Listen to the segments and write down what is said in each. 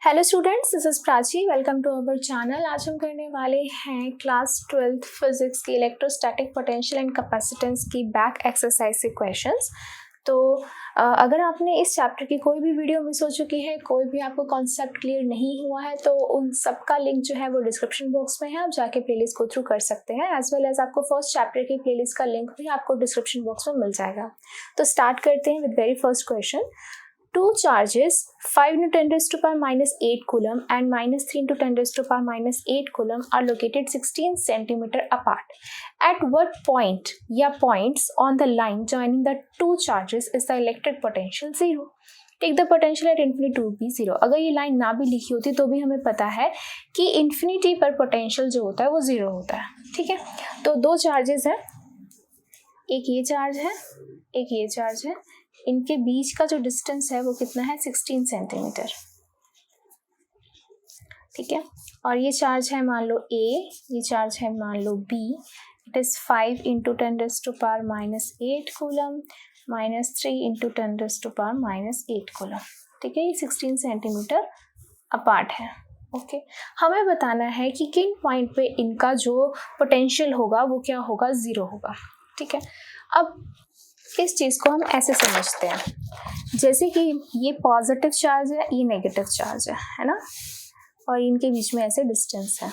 Hello students, this is Prachi. Welcome to our channel. आज हम करने वाले हैं क्लास 12th फिजिक्स की इलेक्ट्रोस्टैटिक पोटेंशियल एंड कैपेसिटेंस की बैक एक्सरसाइज से क्वेश्चंस। तो अगर आपने इस चैप्टर की कोई भी वीडियो मिस हो चुकी है, कोई भी आपको कॉन्सेप्ट क्लियर नहीं हुआ है, तो उन सब का लिंक जो है वो डिस्क्रिप्शन बॉक्स में है। आप जाके प्लेलिस्ट को थ्रू कर सकते हैं। एज वेल एज आपको फर्स्ट चैप्टर की प्लेलिस्ट का लिंक भी आपको डिस्क्रिप्शन बॉक्स में मिल जाएगा। तो स्टार्ट करते हैं with very first question. Two charges 5 into 10 raised to power minus 8 coulomb and minus 3 into 10 raised to power minus 8 coulomb are located 16 centimeter apart. At what point या points on the line joining the two charges is the electric potential 0? Take the potential at infinity to be 0. अगर ये line ना भी लिखी होती तो भी हमें पता है कि इन्फिनिटी पर पोटेंशियल जो होता है वो 0 होता है। ठीक है, तो दो चार्जेस हैं, एक ये चार्ज है, एक ये चार्ज है। इनके बीच का जो डिस्टेंस है वो कितना है, 16 सेंटीमीटर। ठीक है, और ये चार्ज है मान लो A, ये चार्ज है मान लो B। It is 5 into 10 raised to power minus 8 coulomb minus 3 into 10 raised to power minus 8 coulomb. ठीक है, ये 16 सेंटीमीटर अपार्ट है। ओके, हमें बताना है कि किन पॉइंट पे इनका जो पोटेंशियल होगा वो क्या होगा, 0 होगा। ठीक है, अब इस चीज़ को हम ऐसे समझते हैं जैसे कि ये पॉजिटिव चार्ज है, ये नेगेटिव चार्ज है ना, और इनके बीच में ऐसे डिस्टेंस है।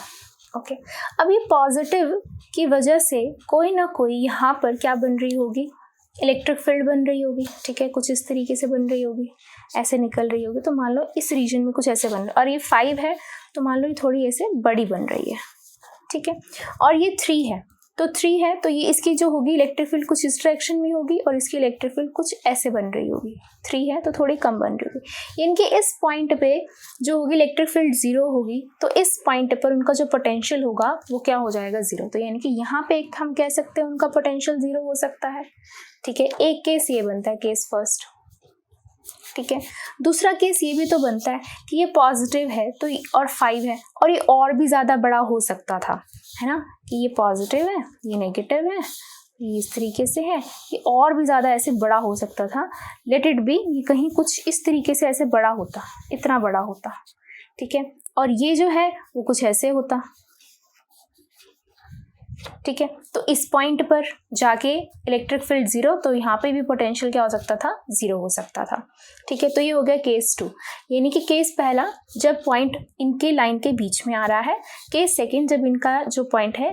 ओके, अब ये पॉजिटिव की वजह से कोई ना कोई यहाँ पर क्या बन रही होगी, इलेक्ट्रिक फील्ड बन रही होगी। ठीक है, कुछ इस तरीके से बन रही होगी, ऐसे निकल रही होगी। तो मान लो इस रीजन में कुछ ऐसे बन रहा है, और ये 5 है तो मान लो ये थोड़ी ऐसे बड़ी बन रही है। ठीक है, और ये 3 है तो 3 है तो ये इसकी जो होगी इलेक्ट्रिक फील्ड कुछ इस डायरेक्शन में होगी और इसकी इलेक्ट्रिक फील्ड कुछ ऐसे बन रही होगी। 3 है तो थोड़ी कम बन रही होगी। इनके इस पॉइंट पे जो होगी इलेक्ट्रिक फील्ड 0 होगी, तो इस पॉइंट पर उनका जो पोटेंशियल होगा वो क्या हो जाएगा, 0। तो यानी कि यहाँ पे एक हम कह सकते हैं उनका पोटेंशियल 0 हो सकता है। ठीक है, एक केस ये बनता है, केस फर्स्ट। ठीक है, दूसरा केस ये भी तो बनता है कि ये पॉजिटिव है तो और 5 है और ये और भी ज़्यादा बड़ा हो सकता था, है ना, कि ये पॉजिटिव है, ये नेगेटिव है, ये इस तरीके से है, ये और भी ज़्यादा ऐसे बड़ा हो सकता था। लेट इट बी, ये कहीं कुछ इस तरीके से ऐसे बड़ा होता, इतना बड़ा होता। ठीक है, और ये जो है वो कुछ ऐसे होता। ठीक है, तो इस पॉइंट पर जाके इलेक्ट्रिक फील्ड 0, तो यहाँ पे भी पोटेंशियल क्या हो सकता था, 0 हो सकता था। ठीक है, तो ये हो गया केस 2, यानी कि केस पहला जब पॉइंट इनके लाइन के बीच में आ रहा है, केस सेकंड जब इनका जो पॉइंट है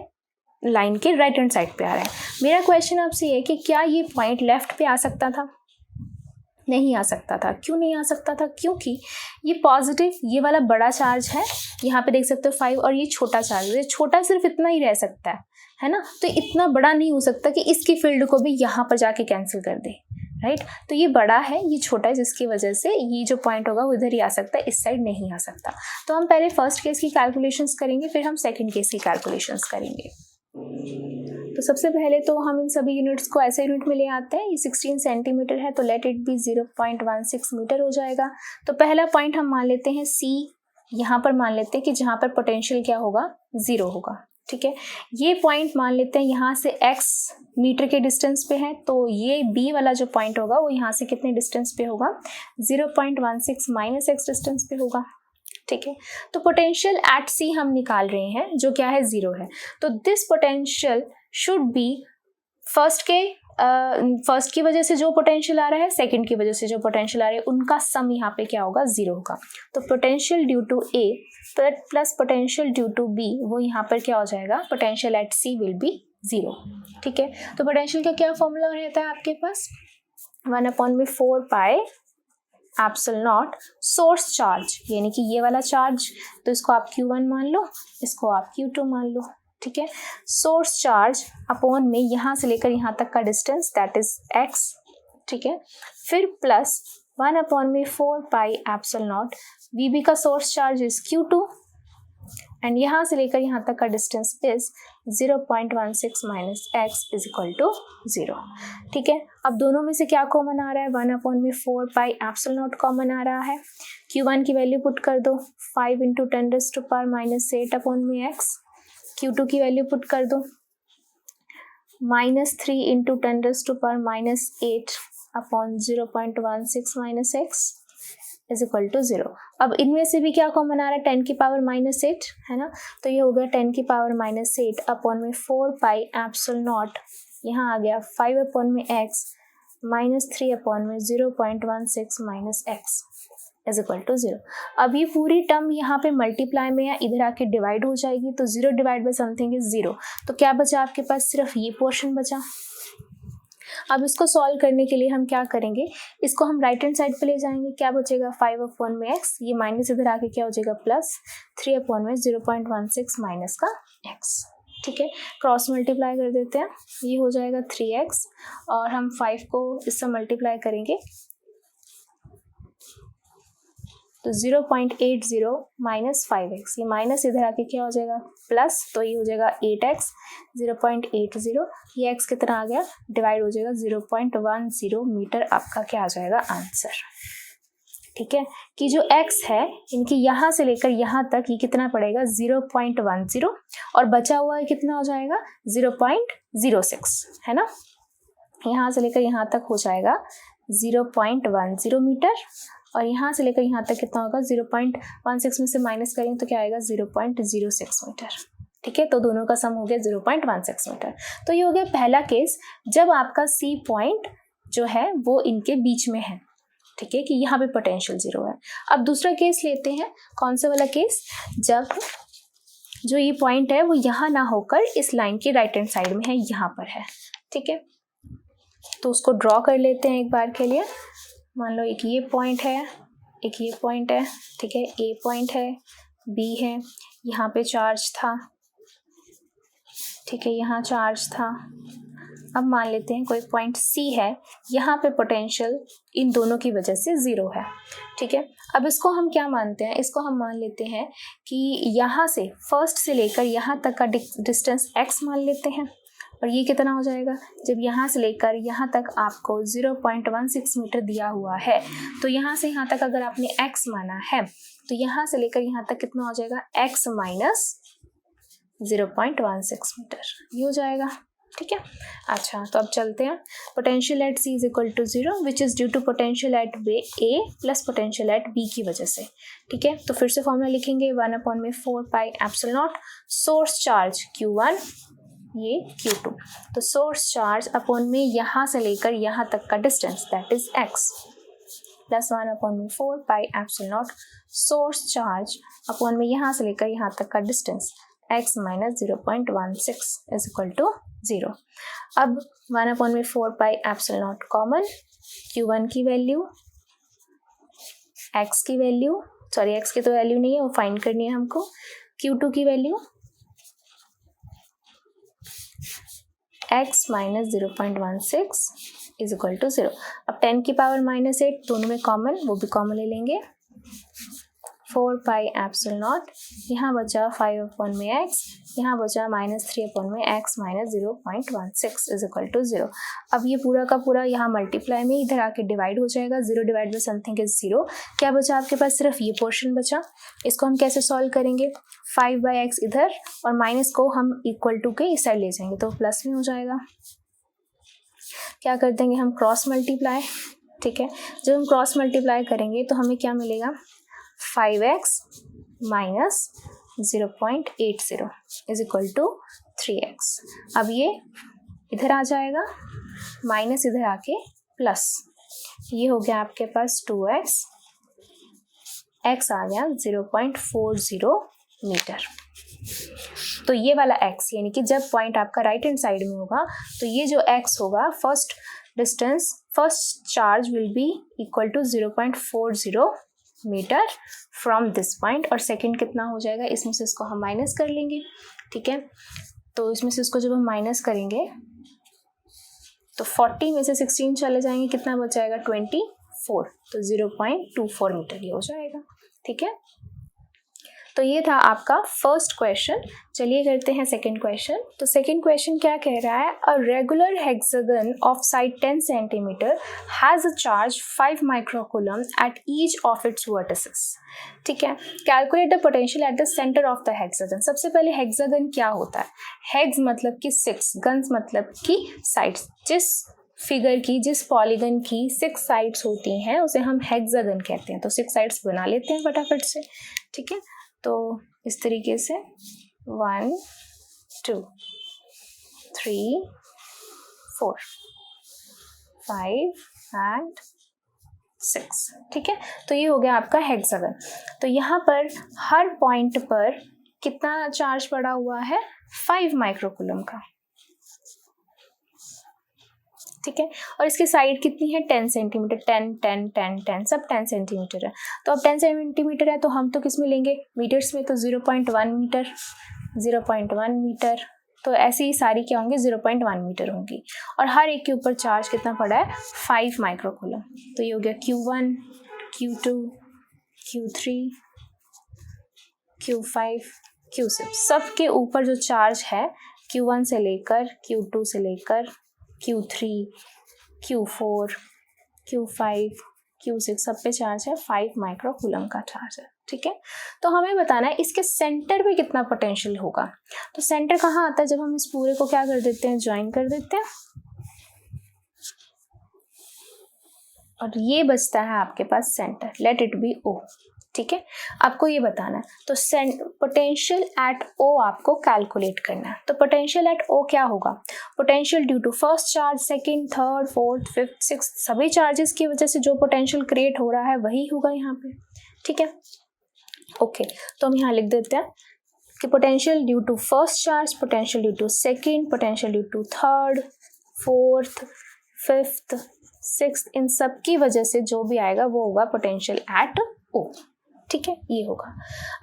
लाइन के राइट हैंड साइड पे आ रहा है। मेरा क्वेश्चन आपसे ये कि क्या ये पॉइंट लेफ्ट पे आ सकता था? नहीं आ सकता था। क्यों नहीं आ सकता था? क्योंकि ये पॉजिटिव, ये वाला बड़ा चार्ज है, यहाँ पे देख सकते हो 5, और ये छोटा चार्ज है। छोटा सिर्फ इतना ही रह सकता है ना, तो इतना बड़ा नहीं हो सकता कि इसकी फील्ड को भी यहाँ पर जाके कैंसिल कर दे, राइट। तो ये बड़ा है, ये छोटा है, जिसकी वजह से ये जो पॉइंट होगा वो इधर ही आ सकता है, इस साइड नहीं आ सकता। तो हम पहले फर्स्ट केस की कैलकुलेशंस करेंगे, फिर हम सेकेंड केस की कैलकुलेशंस करेंगे। तो सबसे पहले तो हम इन सभी यूनिट्स को ऐसे यूनिट में ले आते हैं। ये 16 सेंटीमीटर है तो लेट इट बी 0.16 मीटर हो जाएगा। तो पहला पॉइंट हम मान लेते हैं C, यहाँ पर मान लेते हैं कि जहाँ पर पोटेंशियल क्या होगा, 0 होगा। ठीक है, ये पॉइंट मान लेते हैं यहाँ से x मीटर के डिस्टेंस पे है, तो ये B वाला जो पॉइंट होगा वो यहाँ से कितने डिस्टेंस पे होगा, 0.16 माइनस x डिस्टेंस पे होगा। ठीक है, तो पोटेंशियल एट C हम निकाल रहे हैं जो क्या है, 0 है। तो this potential should be first की वजह से जो पोटेंशियल आ रहा है, सेकंड की वजह से जो पोटेंशियल आ रहा है, उनका सम यहाँ पे क्या होगा, 0 होगा। तो potential due to A plus potential due to B, वो यहाँ पर क्या हो जाएगा, potential at C will be 0। ठीक है, तो पोटेंशियल का क्या फॉर्मूला रहता है आपके पास, 1/4 pi epsilon naught source charge, यानी कि ये वाला चार्ज, तो इसको आप Q1 मान लो, इसको आप Q2 मान लो। ठीक है, सोर्स चार्ज अपॉन में यहाँ से लेकर यहाँ तक का डिस्टेंस, दैट इज x। ठीक है, फिर plus 1/4 pi epsilon naught VB का source charge is Q2 and यहाँ से लेकर यहाँ तक का distance is 0.16 minus x is equal to 0। ठीक है, अब दोनों में से क्या कॉमन आ रहा है, 1/4 पाई एप्सिलॉन नॉट कॉमन आ रहा है। Q1 की वैल्यू पुट कर दो, 5 into 10 raised to power minus 8 upon में x। Q2 की वैल्यू पुट कर दो, -3 into 10 raised to power minus 8 upon 0.16 minus x। Is equal to 0। अब इनमें से भी क्या कॉमन आ रहा है, 10 की पावर -8 है ना, तो ये हो गया 10 की पावर -8 अपॉन में 4 पाई एप्सिलॉन नॉट, यहाँ आ गया 5 अपॉन में x -3 अपॉन में 0.16 minus x is equal to 0। अब ये पूरी टर्म यहाँ पे मल्टीप्लाई में या इधर आके डिवाइड हो जाएगी, तो 0 डिवाइड बाई समथिंग इज 0, तो क्या बचा आपके पास, सिर्फ ये पोर्शन बचा। अब इसको सॉल्व करने के लिए हम क्या करेंगे, इसको हम राइट हैंड साइड पे ले जाएंगे, क्या बचेगा 5 अपॉन में x, ये माइनस इधर आके क्या हो जाएगा प्लस 3 अपॉन में 0.16 माइनस का x, ठीक है। क्रॉस मल्टीप्लाई कर देते हैं, ये हो जाएगा 3x और हम 5 को इससे मल्टीप्लाई करेंगे तो 0.80 माइनस 5x, ये माइनस इधर आके क्या हो जाएगा प्लस, तो ये हो जाएगा 8x 0.80, ये x कितना आ गया डिवाइड हो जाएगा 0.10 मीटर, आपका क्या आ जाएगा आंसर, ठीक है। कि जो x है इनकी यहाँ से लेकर यहाँ तक ये कितना पड़ेगा 0.10 और बचा हुआ है कितना हो जाएगा 0.06 है ना, यहाँ से लेकर यहाँ तक हो जाएगा 0.10 मीटर और यहाँ से लेकर यहाँ तक कितना होगा 0.16 में से माइनस करेंगे तो क्या आएगा 0.06 मीटर, ठीक है। तो दोनों का सम हो गया 0.16 मीटर। तो ये हो गया पहला केस जब आपका C पॉइंट जो है वो इनके बीच में है, ठीक है, कि यहाँ पे पोटेंशियल 0 है। अब दूसरा केस लेते हैं, कौन सा वाला केस, जब जो ये पॉइंट है वो यहाँ ना होकर इस लाइन के राइट हैंड साइड में है, यहाँ पर है, ठीक है। तो उसको ड्रॉ कर लेते हैं एक बार के लिए। मान लो एक ये पॉइंट है, एक ये पॉइंट है, ठीक है, A पॉइंट है, B है, यहाँ पे चार्ज था, ठीक है, यहाँ चार्ज था। अब मान लेते हैं कोई पॉइंट C है, यहाँ पे पोटेंशियल इन दोनों की वजह से 0 है, ठीक है। अब इसको हम क्या मानते हैं, इसको हम मान लेते हैं कि यहाँ से फर्स्ट से लेकर यहाँ तक का डिस्टेंस x मान लेते हैं और ये कितना हो जाएगा, जब यहाँ से लेकर यहाँ तक आपको 0.16 मीटर दिया हुआ है तो यहाँ से यहाँ तक अगर आपने x माना है तो यहाँ से लेकर यहाँ तक कितना हो जाएगा x माइनस 0.16 मीटर, ये हो जाएगा, ठीक है। अच्छा, तो अब चलते हैं, potential at C is equal to 0 which is due to potential at A plus potential at B की वजह से, ठीक है। तो फिर से फॉर्मूला लिखेंगे 1/4 pi epsilon naught source charge Q1 ये Q2, तो सोर्स चार्ज अपॉन में यहाँ से लेकर यहाँ तक का distance that is x plus 1/4 pi epsilon naught source charge upon में यहाँ से लेकर यहाँ तक का डिस्टेंस x minus 0.16 is equal to 0। अब 1/4 pi epsilon naught common, Q1 की वैल्यू, x की वैल्यू, सॉरी x की तो वैल्यू नहीं है वो फाइंड करनी है हमको, Q2 की value x minus 0.16 is equal to 0। अब 10 की पावर -8 दोनों में कॉमन, वो भी कॉमन ले लेंगे, 4 पाई एप्सिलॉन नॉट, यहाँ बचा 5 अपॉन में x, यहाँ बचा -3 अपॉन में x minus 0.16 is equal to 0। अब ये पूरा का पूरा यहाँ मल्टीप्लाई में इधर आके डिवाइड हो जाएगा, 0 डिवाइड बाई समथिंग इज 0, क्या बचा आपके पास, सिर्फ ये पोर्शन बचा। इसको हम कैसे सॉल्व करेंगे, 5/x इधर और माइनस को हम इक्वल टू के इस साइड ले जाएंगे तो प्लस में हो जाएगा। क्या कर देंगे हम क्रॉस मल्टीप्लाई, ठीक है। जब हम क्रॉस मल्टीप्लाई करेंगे तो हमें क्या मिलेगा 5x minus 0.80 is equal to 3x। अब ये इधर आ जाएगा, माइनस इधर आके प्लस, ये हो गया आपके पास 2x, x आ गया 0.40 मीटर। तो ये वाला x यानी कि जब पॉइंट आपका राइट हैंड साइड में होगा तो ये जो x होगा, first distance, first charge will be equal to 0.40 metre from this point, और सेकंड कितना हो जाएगा, इसमें से इसको हम माइनस कर लेंगे, ठीक है। तो इसमें से इसको जब हम माइनस करेंगे तो 40 में से 16 चले जाएंगे, कितना बच जाएगा 24, तो 0.24 मीटर ये हो जाएगा, ठीक है। तो ये था आपका फर्स्ट क्वेश्चन। चलिए करते हैं सेकंड क्वेश्चन। तो सेकंड क्वेश्चन क्या कह रहा है, a regular hexagon of side 10 centimetre has a charge 5 microcoulomb at each of its vertices, ठीक है। Calculate the potential at the centre of the hexagon. सबसे पहले हेक्सागन क्या होता है, हेक्स मतलब कि 6, गन्स मतलब कि साइड्स, जिस फिगर की जिस पॉलीगन की 6 साइड्स होती हैं उसे हम हेक्सागन कहते हैं। तो 6 साइड्स बना लेते हैं फटाफट से, ठीक है। तो इस तरीके से 1 2 3 4 5 एंड 6, ठीक है। तो ये हो गया आपका हेक्सागन। तो यहाँ पर हर पॉइंट पर कितना चार्ज पड़ा हुआ है, 5 माइक्रोकूलम का, ठीक है। और इसकी साइड कितनी है, 10 सेंटीमीटर, 10 10 10 10 सब 10 सेंटीमीटर है। तो अब 10 सेंटीमीटर है तो हम तो किस में लेंगे, मीटर्स में, तो 0.1 मीटर, 0.1 मीटर। तो ऐसे ही सारी क्या होंगे, 0.1 मीटर होंगी। और हर एक के ऊपर चार्ज कितना पड़ा है, 5 माइक्रोकूलम। तो ये हो गया Q1, Q2, Q3, Q5, Q6, सबके ऊपर जो चार्ज है Q1 से लेकर Q2 से लेकर Q3, Q4, Q5, Q6 सब पे चार्ज है 5 माइक्रोकूलम का चार्ज है, ठीक है। तो हमें बताना है इसके सेंटर पे कितना पोटेंशियल होगा। तो सेंटर कहाँ आता है, जब हम इस पूरे को क्या कर देते हैं, ज्वाइन कर देते हैं, और ये बचता है आपके पास centre, let it be O, ठीक है। आपको ये बताना है, तो पोटेंशियल एट O आपको कैलकुलेट करना है। तो पोटेंशियल एट O क्या होगा, potential due to first charge, second, third, fourth, fifth, sixth, सभी चार्जेस की वजह से जो पोटेंशियल क्रिएट हो रहा है वही होगा यहाँ पे, ठीक है। ओके, तो हम यहाँ लिख देते हैं कि potential due to first charge, potential due to second, potential due to third, fourth, fifth, sixth, इन सब की वजह से जो भी आएगा वो होगा पोटेंशियल एट O, ठीक है, ये होगा।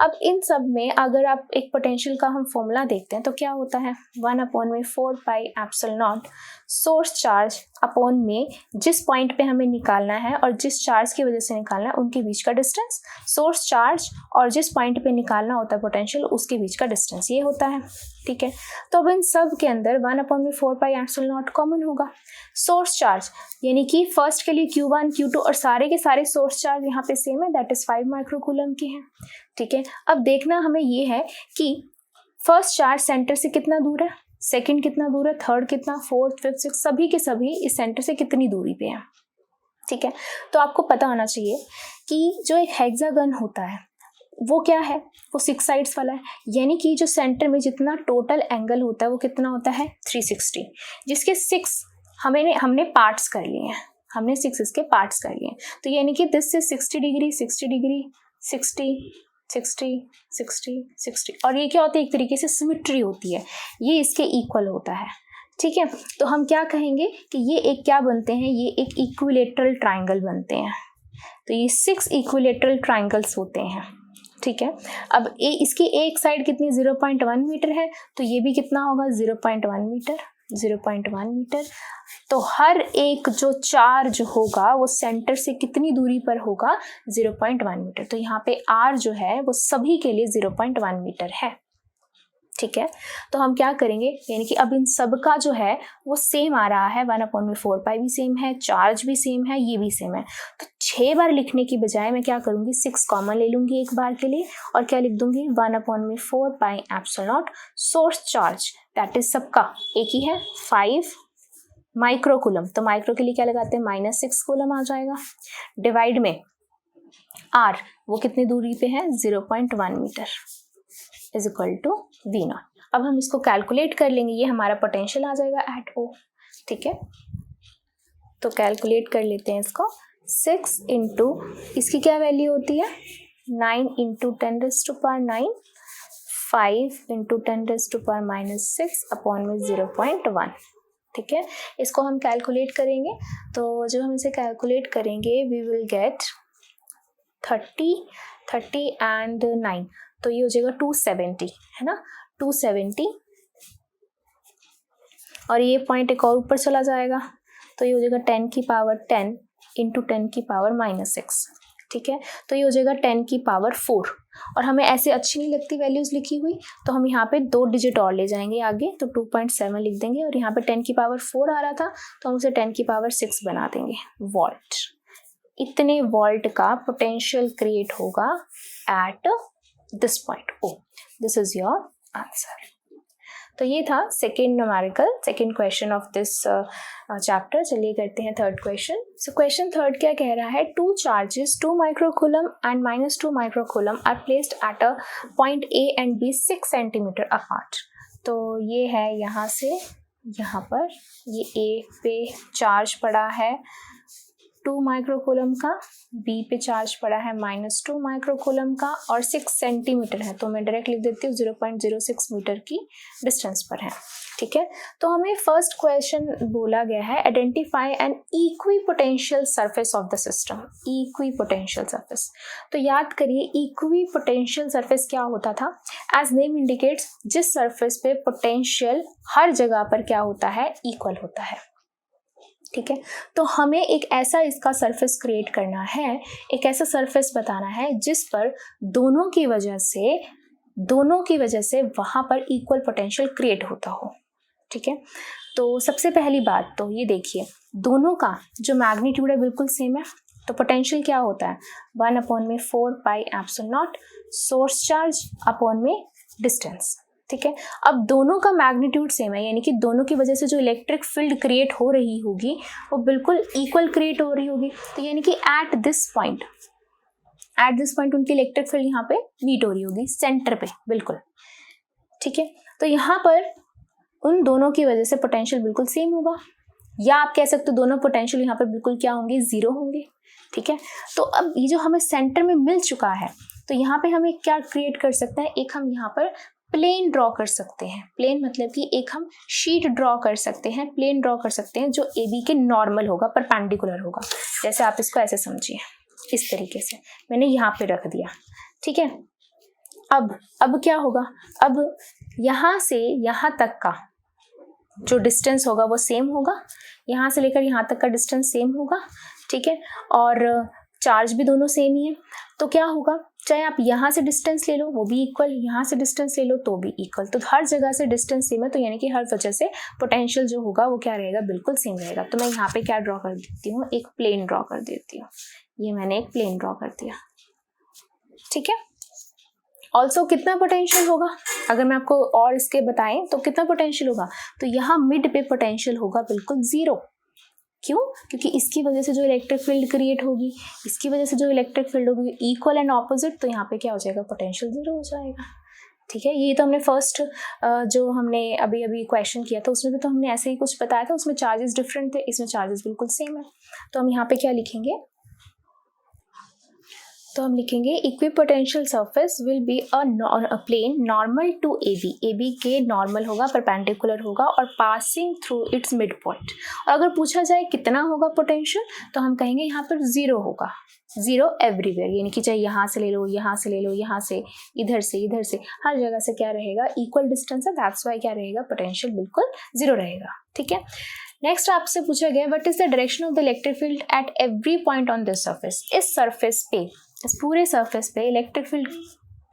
अब इन सब में अगर आप एक पोटेंशियल का हम फॉर्मूला देखते हैं तो क्या होता है, 1/4 pi epsilon naught source charge upon में जिस पॉइंट पे हमें निकालना है और जिस चार्ज की वजह से निकालना है उनके बीच का डिस्टेंस, सोर्स चार्ज और जिस पॉइंट पे निकालना होता है पोटेंशियल उसके बीच का डिस्टेंस, ये होता है, ठीक है। तो अब इन सब के अंदर 1/4 पाई एप्सिलॉन नॉट कॉमन होगा। सोर्स चार्ज यानी कि फर्स्ट के लिए Q1, Q2 और सारे के सारे सोर्स चार्ज यहाँ पे सेम है, दैट इज 5 माइक्रोकूलम के हैं, ठीक है। अब देखना हमें ये है कि फर्स्ट चार्ज सेंटर से कितना दूर है, सेकंड कितना दूर है, थर्ड कितना, फोर्थ, फिफ्थ, सिक्स, सभी के सभी इस सेंटर से कितनी दूरी पे हैं, ठीक है। तो आपको पता होना चाहिए कि जो एक हेक्सागन होता है वो क्या है, वो 6 साइड्स वाला है, यानी कि जो सेंटर में जितना टोटल एंगल होता है वो कितना होता है, 360, जिसके 6 हमने पार्ट्स कर लिए हैं, हमने 6 इसके पार्ट्स कर लिए हैं। तो यानी कि दिस से 60 डिग्री 60 डिग्री 60 60 60 60, और ये क्या होता है, एक तरीके से सिमेट्री होती है, ये इसके इक्वल होता है, ठीक है। तो हम क्या कहेंगे कि ये एक क्या बनते हैं, ये एक इक्विलेटरल ट्राइंगल बनते हैं। तो ये 6 इक्विलेटरल ट्राइंगल्स होते हैं, ठीक है। अब इसकी एक साइड कितनी, 0.1 मीटर है, तो ये भी कितना होगा, 0.1 मीटर, 0.1 मीटर। तो हर एक जो चार्ज होगा वो सेंटर से कितनी दूरी पर होगा, 0.1 मीटर। तो यहाँ पे R जो है वो सभी के लिए 0.1 मीटर है, ठीक है। तो हम क्या करेंगे, यानी कि अब इन सब का जो है वो सेम आ रहा है, 1/4 पाई भी सेम है, चार्ज भी सेम है, ये भी सेम है। तो 6 बार लिखने की बजाय मैं क्या करूंगी, 6 कॉमन ले लूंगी एक बार के लिए और क्या लिख दूंगी, 1/4 pi epsilon naught source charge, that is सबका एक ही है, 5 माइक्रोकूलम। तो माइक्रो के लिए क्या लगाते हैं, -6 कूलम आ जाएगा, डिवाइड में R वो कितनी दूरी पे है, 0.1 metre is equal to V0। अब हम इसको कैलकुलेट कर लेंगे, ये हमारा पोटेंशियल आ जाएगा एट O, ठीक है। तो कैलकुलेट कर लेते हैं इसको, 6 इंटू इसकी क्या वैल्यू होती है, 9 इंटू 10⁻⁹, 5 इंटू 10⁻⁻6 अपॉन में 0.1, ठीक है। इसको हम कैलकुलेट करेंगे, तो जब हम इसे कैलकुलेट करेंगे वी विल गेट 30 एंड 9, तो ये हो जाएगा 270, है ना, 270, और ये पॉइंट एक और ऊपर चला जाएगा, तो ये हो जाएगा 10 की पावर 10 इंटू 10 की पावर -6, ठीक है। तो ये हो जाएगा 10 की पावर 4, और हमें ऐसे अच्छी नहीं लगती वैल्यूज लिखी हुई, तो हम यहाँ पे 2 डिजिट और ले जाएंगे आगे, तो 2.7 लिख देंगे, और यहाँ पे 10 की पावर 4 आ रहा था तो हम उसे 10 की पावर 6 बना देंगे, वोल्ट। इतने वोल्ट का पोटेंशियल क्रिएट होगा at this point O। This is your answer. तो ये था second numerical, second question of this chapter. चलिए करते हैं third question. So question third क्या कह रहा है, 2 charges 2 microcoulomb and -2 microcoulomb are placed at a point A and B 6 centimeter apart। तो ये है यहाँ से यहाँ पर, ये A पे चार्ज पड़ा है 2 माइक्रोकूलम का, B पे चार्ज पड़ा है -2 माइक्रोकूलम का और 6 सेंटीमीटर है, तो मैं डायरेक्ट लिख देती हूँ 0.06 मीटर की डिस्टेंस पर है। ठीक है, तो हमें फर्स्ट क्वेश्चन बोला गया है identify N equipotential surface of the system. Equipotential surface, तो याद करिए इक्विपोटेंशियल सरफेस क्या होता था, एज नेम इंडिकेट्स जिस सरफेस पे पोटेंशियल हर जगह पर क्या होता है, इक्वल होता है। ठीक है, तो हमें एक ऐसा इसका सरफेस क्रिएट करना है, एक ऐसा सरफेस बताना है जिस पर दोनों की वजह से वहां पर इक्वल पोटेंशियल क्रिएट होता हो। ठीक है, तो सबसे पहली बात तो ये देखिए, दोनों का जो मैग्नीट्यूड है बिल्कुल सेम है, तो पोटेंशियल क्या होता है 1/4 pi epsilon naught source charge upon में डिस्टेंस। ठीक है, अब दोनों का मैग्नीट्यूड सेम है, यानी कि दोनों की वजह से जो इलेक्ट्रिक फील्ड क्रिएट हो रही होगी वो बिल्कुल इक्वल क्रिएट हो रही होगी। तो यानी कि एट दिस पॉइंट उनकी इलेक्ट्रिक फील्ड यहाँ पे मीट हो रही होगी सेंटर पे बिल्कुल। ठीक है, तो यहाँ पर उन दोनों की वजह से पोटेंशियल बिल्कुल सेम होगा, या आप कह सकते हो दोनों पोटेंशियल यहाँ पर बिल्कुल क्या होंगे, 0 होंगे। ठीक है, तो अब ये जो हमें सेंटर में मिल चुका है, तो यहाँ पे हमें क्या क्रिएट कर सकते हैं, एक हम यहाँ पर प्लेन ड्रॉ कर सकते हैं। प्लेन मतलब कि एक हम शीट ड्रॉ कर सकते हैं, प्लेन ड्रॉ कर सकते हैं जो ए बी के नॉर्मल होगा, परपेंडिकुलर होगा। जैसे आप इसको ऐसे समझिए, इस तरीके से मैंने यहाँ पे रख दिया। ठीक है, अब क्या होगा, अब यहाँ से यहाँ तक का जो डिस्टेंस होगा वो सेम होगा, यहाँ से लेकर यहाँ तक का डिस्टेंस सेम होगा। ठीक है, और चार्ज भी दोनों सेम ही है, तो क्या होगा, चाहे आप यहाँ से डिस्टेंस ले लो वो भी इक्वल, यहाँ से डिस्टेंस ले लो तो भी इक्वल, तो हर जगह से डिस्टेंस सेम है, तो यानी कि हर वजह से पोटेंशियल जो होगा वो क्या रहेगा, बिल्कुल सेम रहेगा। तो मैं यहाँ पे क्या ड्रॉ कर देती हूँ, एक प्लेन ड्रॉ कर देती हूँ। ये मैंने एक प्लेन ड्रॉ कर दिया। ठीक है, ऑल्सो कितना पोटेंशियल होगा, अगर मैं आपको और इसके बताएं तो कितना पोटेंशियल होगा, तो यहाँ मिड पे पोटेंशियल होगा बिल्कुल 0। क्यों, क्योंकि इसकी वजह से जो इलेक्ट्रिक फील्ड क्रिएट होगी, इसकी वजह से जो इलेक्ट्रिक फील्ड होगी इक्वल एंड ऑपोजिट, तो यहाँ पे क्या हो जाएगा, पोटेंशियल 0 हो जाएगा। ठीक है, ये तो हमने फर्स्ट जो हमने अभी क्वेश्चन किया था उसमें भी तो हमने ऐसे ही कुछ बताया था, उसमें चार्जेस डिफरेंट थे, इसमें चार्जेस बिल्कुल सेम है। तो हम यहाँ पे क्या लिखेंगे, तो हम लिखेंगे equipotential surface will be a plane normal to A B के नॉर्मल होगा, परपेंडिकुलर होगा और passing through its midpoint. और अगर पूछा जाए कितना होगा पोटेंशियल, तो हम कहेंगे यहाँ पर 0 होगा, 0 एवरीवेयर, यानी कि चाहे यहाँ से ले लो, यहाँ से ले लो, यहाँ से, इधर से, हर जगह से क्या रहेगा, इक्वल डिस्टेंस है, दैट्स वाई क्या रहेगा, पोटेंशियल बिल्कुल 0 रहेगा। ठीक है, नेक्स्ट आपसे पूछा गया what is the direction of the electric field at every point on this surface. इस सरफेस पे, इस पूरे सरफेस पे इलेक्ट्रिक फील्ड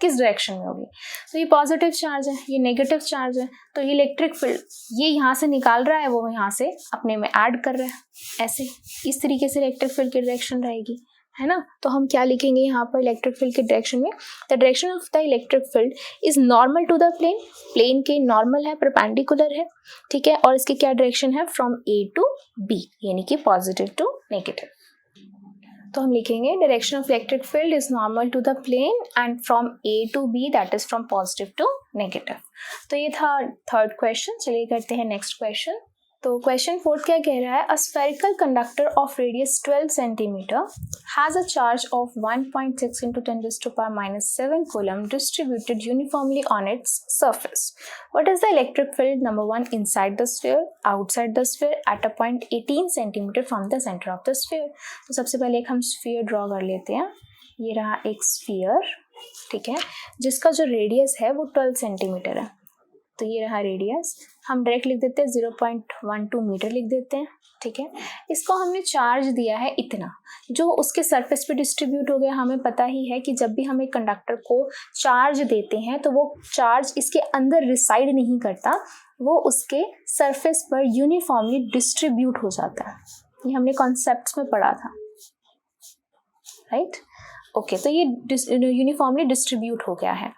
किस डायरेक्शन में होगी, तो ये पॉजिटिव चार्ज है, ये नेगेटिव चार्ज है, तो ये इलेक्ट्रिक फील्ड ये यहाँ से निकाल रहा है, वो यहाँ से अपने में ऐड कर रहा है, ऐसे इस तरीके से इलेक्ट्रिक फील्ड की डायरेक्शन रहेगी, है ना। तो हम क्या लिखेंगे यहाँ पर इलेक्ट्रिक फील्ड के डायरेक्शन में, the direction of the electric field is normal to the plane, plane के नॉर्मल है, परपेंडिकुलर है। ठीक है, और इसकी क्या डायरेक्शन है, फ्रॉम ए टू बी, यानी कि पॉजिटिव टू नेगेटिव। तो हम लिखेंगे direction of electric field is normal to the plane and from A to B, that is from positive to negative. तो ये था थर्ड क्वेश्चन। चलिए करते हैं नेक्स्ट क्वेश्चन। तो क्वेश्चन 4 क्या कह रहा है, a spherical conductor of radius 12 centimetre has a charge of 1.6 × 10⁻⁻7 coulomb distributed uniformly on it's surface. What is the electric field number 1 inside the sphere, outside the sphere, at a point 18 centimeter from the center of the sphere? तो सबसे पहले एक हम sphere draw कर लेते हैं। ये रहा एक स्फीयर, ठीक है, जिसका जो रेडियस है वो 12 सेंटीमीटर है। तो ये रहा रेडियस, हम डायरेक्ट लिख देते हैं 0.12 मीटर लिख देते हैं। ठीक है, इसको हमने चार्ज दिया है इतना, जो उसके सरफेस पे डिस्ट्रीब्यूट हो गया। हमें पता ही है कि जब भी हम एक कंडक्टर को चार्ज देते हैं तो वो चार्ज इसके अंदर रिसाइड नहीं करता, वो उसके सरफेस पर यूनिफॉर्मली डिस्ट्रीब्यूट हो जाता है। ये हमने कॉन्सेप्ट्स में पढ़ा था, राइट। ओके, तो ये यूनिफॉर्मली डिस्ट्रीब्यूट हो गया है।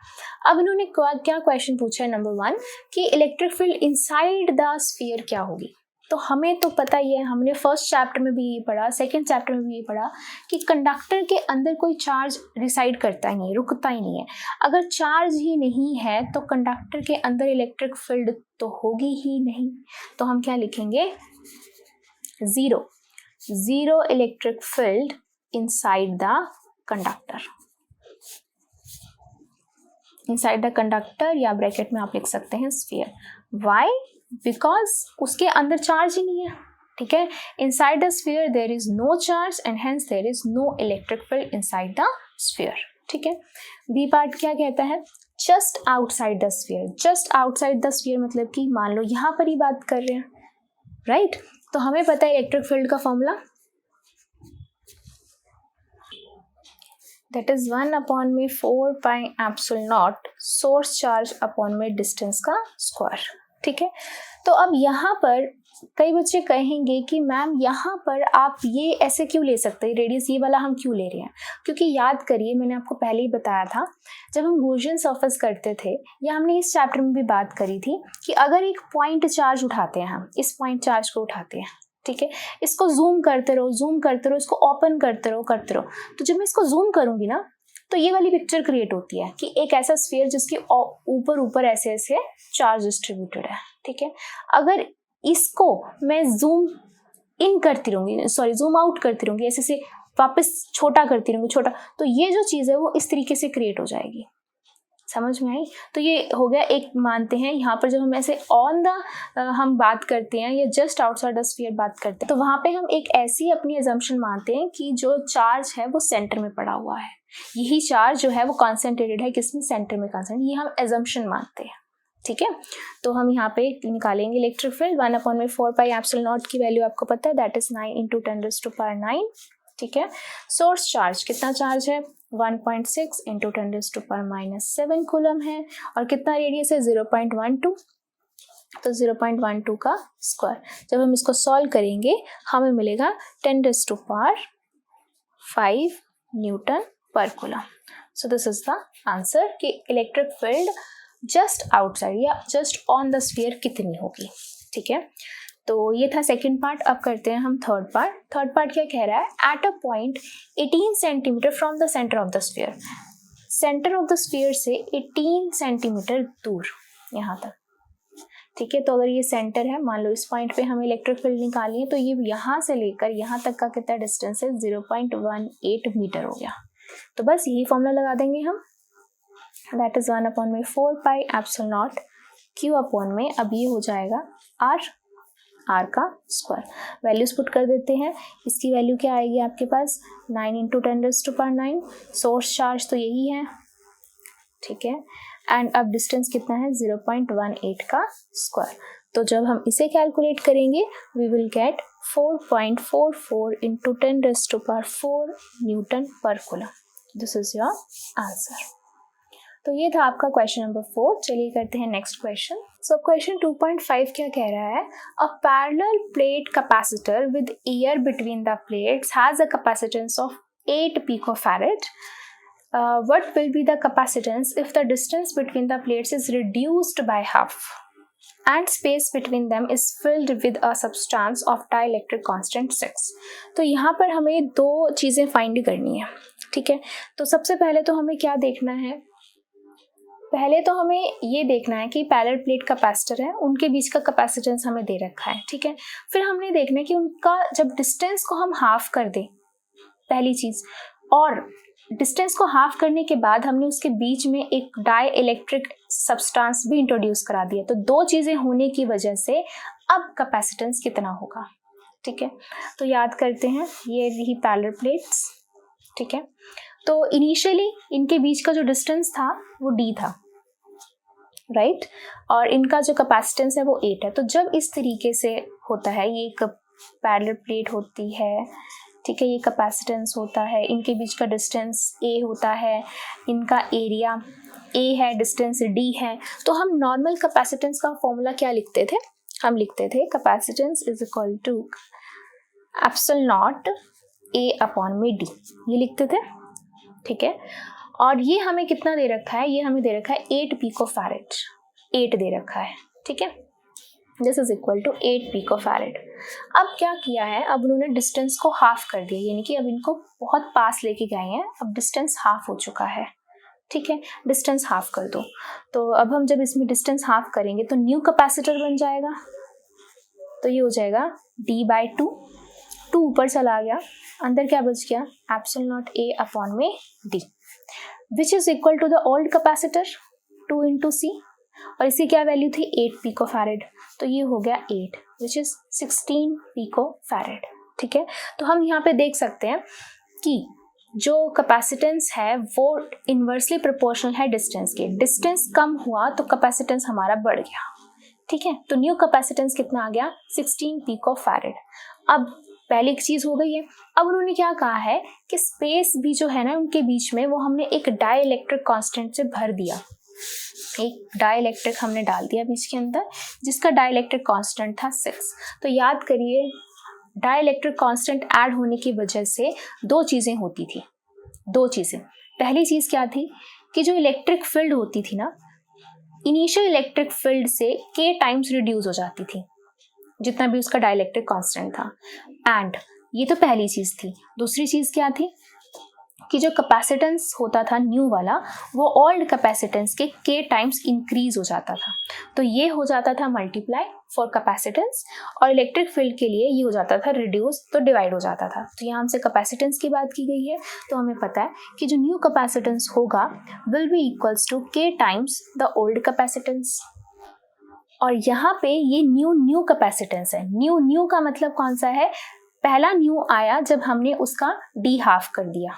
अब इन्होंने क्या क्वेश्चन पूछा है नंबर 1 कि electric field inside the sphere क्या होगी। तो हमें तो पता ही है, हमने फर्स्ट चैप्टर में भी ये पढ़ा, सेकंड चैप्टर में भी ये पढ़ा कि कंडक्टर के अंदर कोई चार्ज रिसाइड करता ही नहीं, रुकता ही नहीं है। अगर चार्ज ही नहीं है तो कंडक्टर के अंदर इलेक्ट्रिक फील्ड तो होगी ही नहीं। तो हम क्या लिखेंगे, zero electric field inside the conductor, inside the conductor, या ब्रैकेट में आप लिख सकते हैं स्फीयर। वाई? बिकॉज उसके अंदर चार्ज ही नहीं है। ठीक है, inside the sphere there is no charge and hence there is no electric field inside the sphere. ठीक है, बी पार्ट क्या कहता है, just outside the sphere. Just outside the sphere मतलब कि मान लो यहाँ पर ही बात कर रहे हैं, राइट? तो हमें पता है इलेक्ट्रिक फील्ड का formula, that is 1/4πε0 source charge upon में डिस्टेंस का स्क्वायर। ठीक है, तो अब यहाँ पर कई बच्चे कहेंगे कि मैम यहाँ पर आप ये ऐसे क्यों ले सकते हैं, रेडियस ये वाला हम क्यों ले रहे हैं? क्योंकि याद करिए, मैंने आपको पहले ही बताया था जब हम गॉसियन सरफेस करते थे, या हमने इस चैप्टर में भी बात करी थी कि अगर एक पॉइंट चार्ज उठाते हैं, हम इस पॉइंट चार्ज को उठाते हैं, ठीक है, इसको जूम करते रहो, इसको ओपन करते रहो। तो जब मैं इसको जूम करूंगी ना, तो ये वाली पिक्चर क्रिएट होती है कि एक ऐसा स्फीयर जिसके ऊपर ऐसे ऐसे चार्ज डिस्ट्रीब्यूटेड है। ठीक है, अगर इसको मैं जूम इन करती रहूंगी, जूम आउट करती रहूंगी, ऐसे से वापस छोटा करती रहूंगी, तो ये जो चीज़ है वो इस तरीके से क्रिएट हो जाएगी। समझ में आई? तो ये हो गया एक, मानते हैं यहाँ पर जब हम ऐसे ऑन द हम बात करते हैं या जस्ट आउटसाइड द स्फीयर बात करते हैं, तो वहाँ पे हम एक ऐसी अपनी अजम्पशन मानते हैं कि जो चार्ज है वो सेंटर में पड़ा हुआ है, यही चार्ज जो है वो कॉन्सेंट्रेटेड है किसमें, सेंटर में कॉन्सेंट्रेटेड, ये हम अजम्पशन मानते हैं। ठीक है, तो हम यहाँ पे निकालेंगे इलेक्ट्रिक फील्ड 1/4πε0 की वैल्यू आपको पता है, दैट इज 9 × 10⁹ ठीक है, सोर्स चार्ज कितना चार्ज है 1.6 × 10⁻⁷ कूलम है, और कितना रेडियस है 0.12, तो 0.12 का स्क्वायर। जब हम इसको सॉल्व करेंगे हमें मिलेगा 10⁵ न्यूटन पर coulomb. So this is the answer कि इलेक्ट्रिक फील्ड जस्ट आउटसाइड या जस्ट ऑन द स्फीयर कितनी होगी। ठीक है, तो ये था सेकंड पार्ट। अब करते हैं हम थर्ड पार्ट। थर्ड पार्ट क्या कह रहा है, at a point 18 centimetre from the centre of the sphere, centre of the sphere से 18 सेंटीमीटर दूर यहाँ तक। ठीक है, तो अगर ये सेंटर है, मान लो इस पॉइंट पे हमें इलेक्ट्रिक फील्ड निकालनी है, तो ये यहाँ से लेकर यहाँ तक का कितना डिस्टेंस है 0.18 मीटर हो गया। तो बस यही फॉर्मूला लगा देंगे हम, दैट इज 1/4πε0 Q अपॉन में, अब ये हो जाएगा R का स्क्वायर। वैल्यूज पुट कर देते हैं, इसकी वैल्यू क्या आएगी आपके पास 9 × 10⁹ सोर्स चार्ज तो यही है। ठीक है, एंड अब डिस्टेंस कितना है 0.18 का स्क्वायर। तो जब हम इसे कैलकुलेट करेंगे वी विल गेट 4.44 × 10⁴ न्यूटन पर coulomb. This is your answer. तो ये था आपका क्वेश्चन नंबर 4। चलिए करते हैं नेक्स्ट क्वेश्चन। सो क्वेश्चन 2.5 क्या कह रहा है, अ parallel plate capacitor with air between the plates has a capacitance of 8 picofarad. What will be the capacitance if the distance between the plates is reduced by half and space between them is filled with a substance of dielectric constant 6? तो यहाँ पर हमें दो चीज़ें find करनी है। ठीक है, तो सबसे पहले तो हमें क्या देखना है, पहले तो हमें ये देखना है कि पैरेलल प्लेट कैपेसिटर है, उनके बीच का कैपेसिटेंस हमें दे रखा है। ठीक है, फिर हमने देखना है कि उनका जब डिस्टेंस को हम हाफ कर दें, पहली चीज़, और डिस्टेंस को हाफ करने के बाद हमने उसके बीच में एक डाई इलेक्ट्रिक सब्सटेंस भी इंट्रोड्यूस करा दिया। तो दो चीज़ें होने की वजह से अब कैपेसिटेंस कितना होगा। ठीक है, तो याद करते हैं, ये रही पैरेलल प्लेट्स। ठीक है, तो इनिशियली इनके बीच का जो डिस्टेंस था वो d था, राइट, और इनका जो कैपेसिटेंस है वो 8 है। तो जब इस तरीके से होता है, ये एक पैरेलल प्लेट होती है, ठीक है, ये कैपेसिटेंस होता है, इनके बीच का डिस्टेंस a होता है, इनका एरिया a है, डिस्टेंस d है, तो हम नॉर्मल कैपेसिटेंस का फॉर्मूला क्या लिखते थे, हम लिखते थे capacitance is equal to epsilon not a upon में d, ये लिखते थे। ठीक है। और ये हमें कितना दे रखा है, ये हमें दे रखा है 8 पिकोफैरेड, 8 दे रखा है, ठीक है। This is equal to 8 picofarad. अब क्या किया है, अब उन्होंने डिस्टेंस को हाफ कर दिया, यानी कि अब इनको बहुत पास लेके गए हैं, अब डिस्टेंस हाफ हो चुका है, ठीक है। डिस्टेंस हाफ कर दो, तो अब हम जब इसमें डिस्टेंस हाफ करेंगे तो न्यू कैपेसिटर बन जाएगा, तो ये हो जाएगा d/2, 2 ऊपर चला गया, अंदर क्या बच गया, एप्सिलॉन नॉट a अपॉन में d, which is equal to the old capacitor 2 into C, और इसकी क्या वैल्यू थी 8 पिकोफैरेड, तो ये हो गया 8 विच इज 16 पिकोफैरेड, ठीक है। तो हम यहाँ पे देख सकते हैं कि जो कैपेसिटेंस है वो इन्वर्सली प्रोपोर्शनल है डिस्टेंस के, डिस्टेंस कम हुआ तो कैपेसिटेंस हमारा बढ़ गया, ठीक है। तो न्यू कैपेसिटेंस कितना आ गया 16 पिकोफैरेड। अब पहली चीज हो गई है। अब उन्होंने क्या कहा है कि स्पेस भी जो है ना उनके बीच में, वो हमने एक डाइलेक्ट्रिक कांस्टेंट से भर दिया, एक डाइलेक्ट्रिक हमने डाल दिया बीच के अंदर, जिसका डाइलेक्ट्रिक कांस्टेंट था 6। तो याद करिए डाइलेक्ट्रिक कांस्टेंट ऐड होने की वजह से दो चीजें होती थी, दो चीजें। पहली चीज क्या थी कि जो इलेक्ट्रिक फील्ड होती थी ना, इनिशियल इलेक्ट्रिक फील्ड से k टाइम्स रिड्यूस हो जाती थी, जितना भी उसका डाइलेक्ट्रिक कांस्टेंट था। एंड ये तो पहली चीज थी। दूसरी चीज क्या थी कि जो कैपेसिटेंस होता था न्यू वाला, वो ओल्ड कैपेसिटेंस के k टाइम्स इंक्रीज हो जाता था, तो ये हो जाता था मल्टीप्लाई फॉर कैपेसिटेंस, और इलेक्ट्रिक फील्ड के लिए ये हो जाता था रिड्यूस, तो डिवाइड हो जाता था। तो यहाँ हमसे कैपेसिटेंस की बात की गई है, तो हमें पता है कि जो न्यू कैपेसिटेंस होगा will be equals to k times the old capacitance. और यहाँ पे ये न्यू कैपेसिटेंस है। न्यू का मतलब कौन सा है, पहला न्यू आया जब हमने उसका d हाफ कर दिया,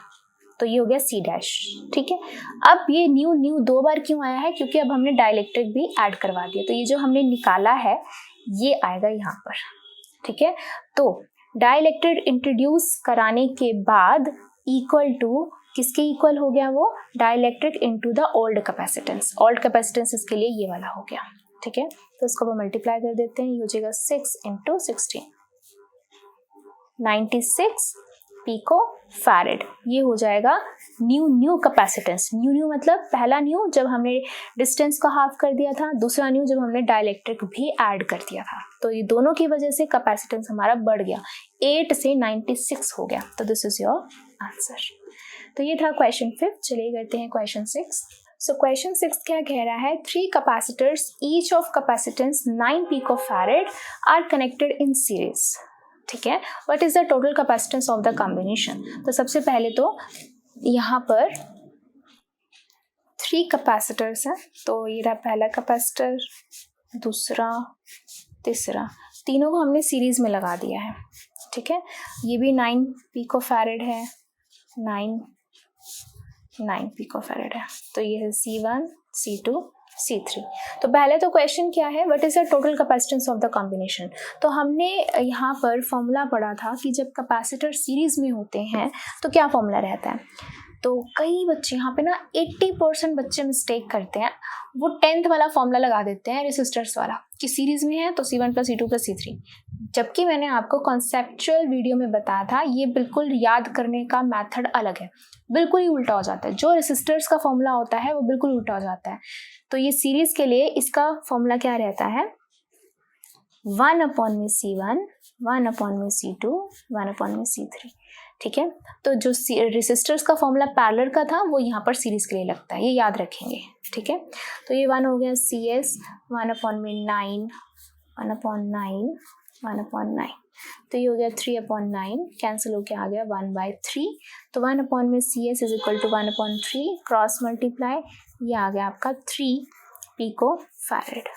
तो ये हो गया C डैश, ठीक है। अब ये न्यू दो बार क्यों आया है, क्योंकि अब हमने डाइलेक्ट्रिक भी ऐड करवा दिया, तो ये जो हमने निकाला है ये आएगा यहाँ पर, ठीक है। तो डाइलेक्ट्रिक इंट्रोड्यूस कराने के बाद इक्वल टू किसके इक्वल हो गया, वो dielectric into the old capacitance. Old capacitance इसके लिए ये वाला हो गया, ठीक है। तो इसको हम मल्टीप्लाई कर देते हैं, ये हो जाएगा 6 इंटू 16, 96 पिको फैरेड। ये हो जाएगा न्यू कैपेसिटेंस। न्यू मतलब पहला न्यू जब हमने डिस्टेंस का हाफ कर दिया था, दूसरा न्यू जब हमने डाइलेक्ट्रिक भी ऐड कर दिया था, तो ये दोनों की वजह से कैपेसिटेंस हमारा बढ़ गया, 8 से 96 हो गया। तो दिस इज योर आंसर। तो ये था क्वेश्चन 5। चलिए करते हैं क्वेश्चन 6। सो क्वेश्चन 6 क्या कह रहा है, 3 capacitors each of capacitance 9 picofarad are connected in series, ठीक है। What is the total capacitance of the combination. तो सबसे पहले तो यहाँ पर 3 कैपेसिटर्स हैं, तो ये रहा पहला कैपेसिटर, दूसरा, तीसरा, तीनों को हमने सीरीज में लगा दिया है, ठीक है। ये भी 9 पिकोफैरेड है, 9 पिकोफैरेड है, तो ये है C1, C2, C3। तो पहले तो क्वेश्चन क्या है, what is the total capacitance of the combination. तो हमने यहाँ पर फॉर्मूला पढ़ा था कि जब कैपेसिटर सीरीज में होते हैं तो क्या फॉर्मूला रहता है। तो कई बच्चे यहाँ पे ना 80% बच्चे मिस्टेक करते हैं, वो 10th वाला फॉर्मूला लगा देते हैं रेसिस्टर्स वाला कि सीरीज में है तो C1 + C2 + C3, जबकि मैंने आपको कॉन्सेप्चुअल वीडियो में बताया था ये बिल्कुल याद करने का मेथड अलग है, बिल्कुल ही उल्टा हो जाता है। जो रेसिस्टर्स का फॉर्मूला होता है वो बिल्कुल उल्टा हो जाता है। तो ये सीरीज के लिए इसका फॉर्मूला क्या रहता है, 1/C1, 1/C2, 1/C3, ठीक है। तो जो रेसिस्टर्स का फॉर्मूला पैरेलल का था वो यहाँ पर सीरीज के लिए लगता है, ये याद रखेंगे, ठीक है। तो ये 1 हो गया CS, 1/9, 1/9, 1/9, तो ये हो गया 3/9, कैंसिल होके आ गया 1/3। तो 1/CS is equal to 1/3, cross multiply, ये आ गया आपका 3 पिकोफैरेड।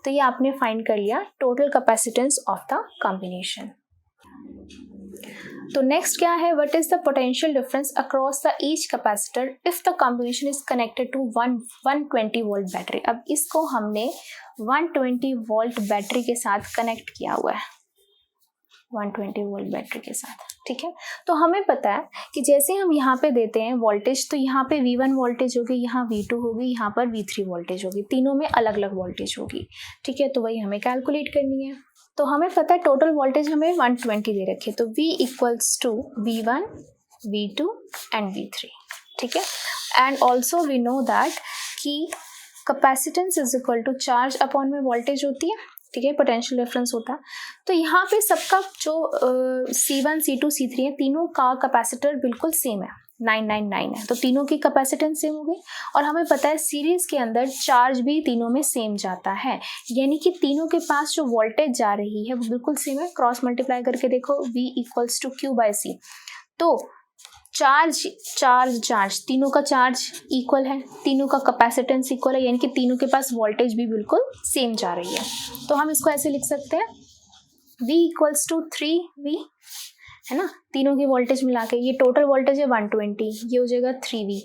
तो ये आपने फाइंड कर लिया total capacitance of the combination. तो नेक्स्ट क्या है, what is the potential difference across the each capacitor if the combination is connected to 120 volt battery. अब इसको हमने 120 वोल्ट बैटरी के साथ कनेक्ट किया हुआ है, 120 वोल्ट बैटरी के साथ, ठीक है। तो हमें पता है कि जैसे हम यहाँ पे देते हैं वोल्टेज, तो यहाँ पे V1 वोल्टेज होगी, यहाँ V2 होगी, यहाँ पर V3 वोल्टेज होगी, तीनों में अलग अलग वोल्टेज होगी, ठीक है। तो वही हमें कैलकुलेट करनी है। तो हमें पता है टोटल वोल्टेज हमें 120 दे रखे, तो V equals to V1, V2 and V3, ठीक है। And also we know that कि capacitance is equal to charge upon में वोल्टेज होती है, ठीक है, पोटेंशियल डिफरेंस होता है। तो यहाँ पे सबका जो C1 C2 C3 है, तीनों का कैपेसिटर बिल्कुल सेम है, 999 है, तो तीनों की कैपेसिटेंस सेम हो गई। और हमें पता है सीरीज के अंदर चार्ज भी तीनों में सेम जाता है, यानी कि तीनों के पास जो वोल्टेज जा रही है वो बिल्कुल सेम है। क्रॉस मल्टीप्लाई करके देखो, V इक्वल्स टू Q/C। तो चार्ज चार्ज चार्ज, तीनों का चार्ज इक्वल है, तीनों का कैपेसिटेंस इक्वल है, यानी कि तीनों के पास वोल्टेज भी बिल्कुल सेम जा रही है। तो हम इसको ऐसे लिख सकते हैं, V इक्वल्स टू 3V, है ना, तीनों की वोल्टेज मिला के। ये टोटल वोल्टेज है 120, ये हो जाएगा 3V,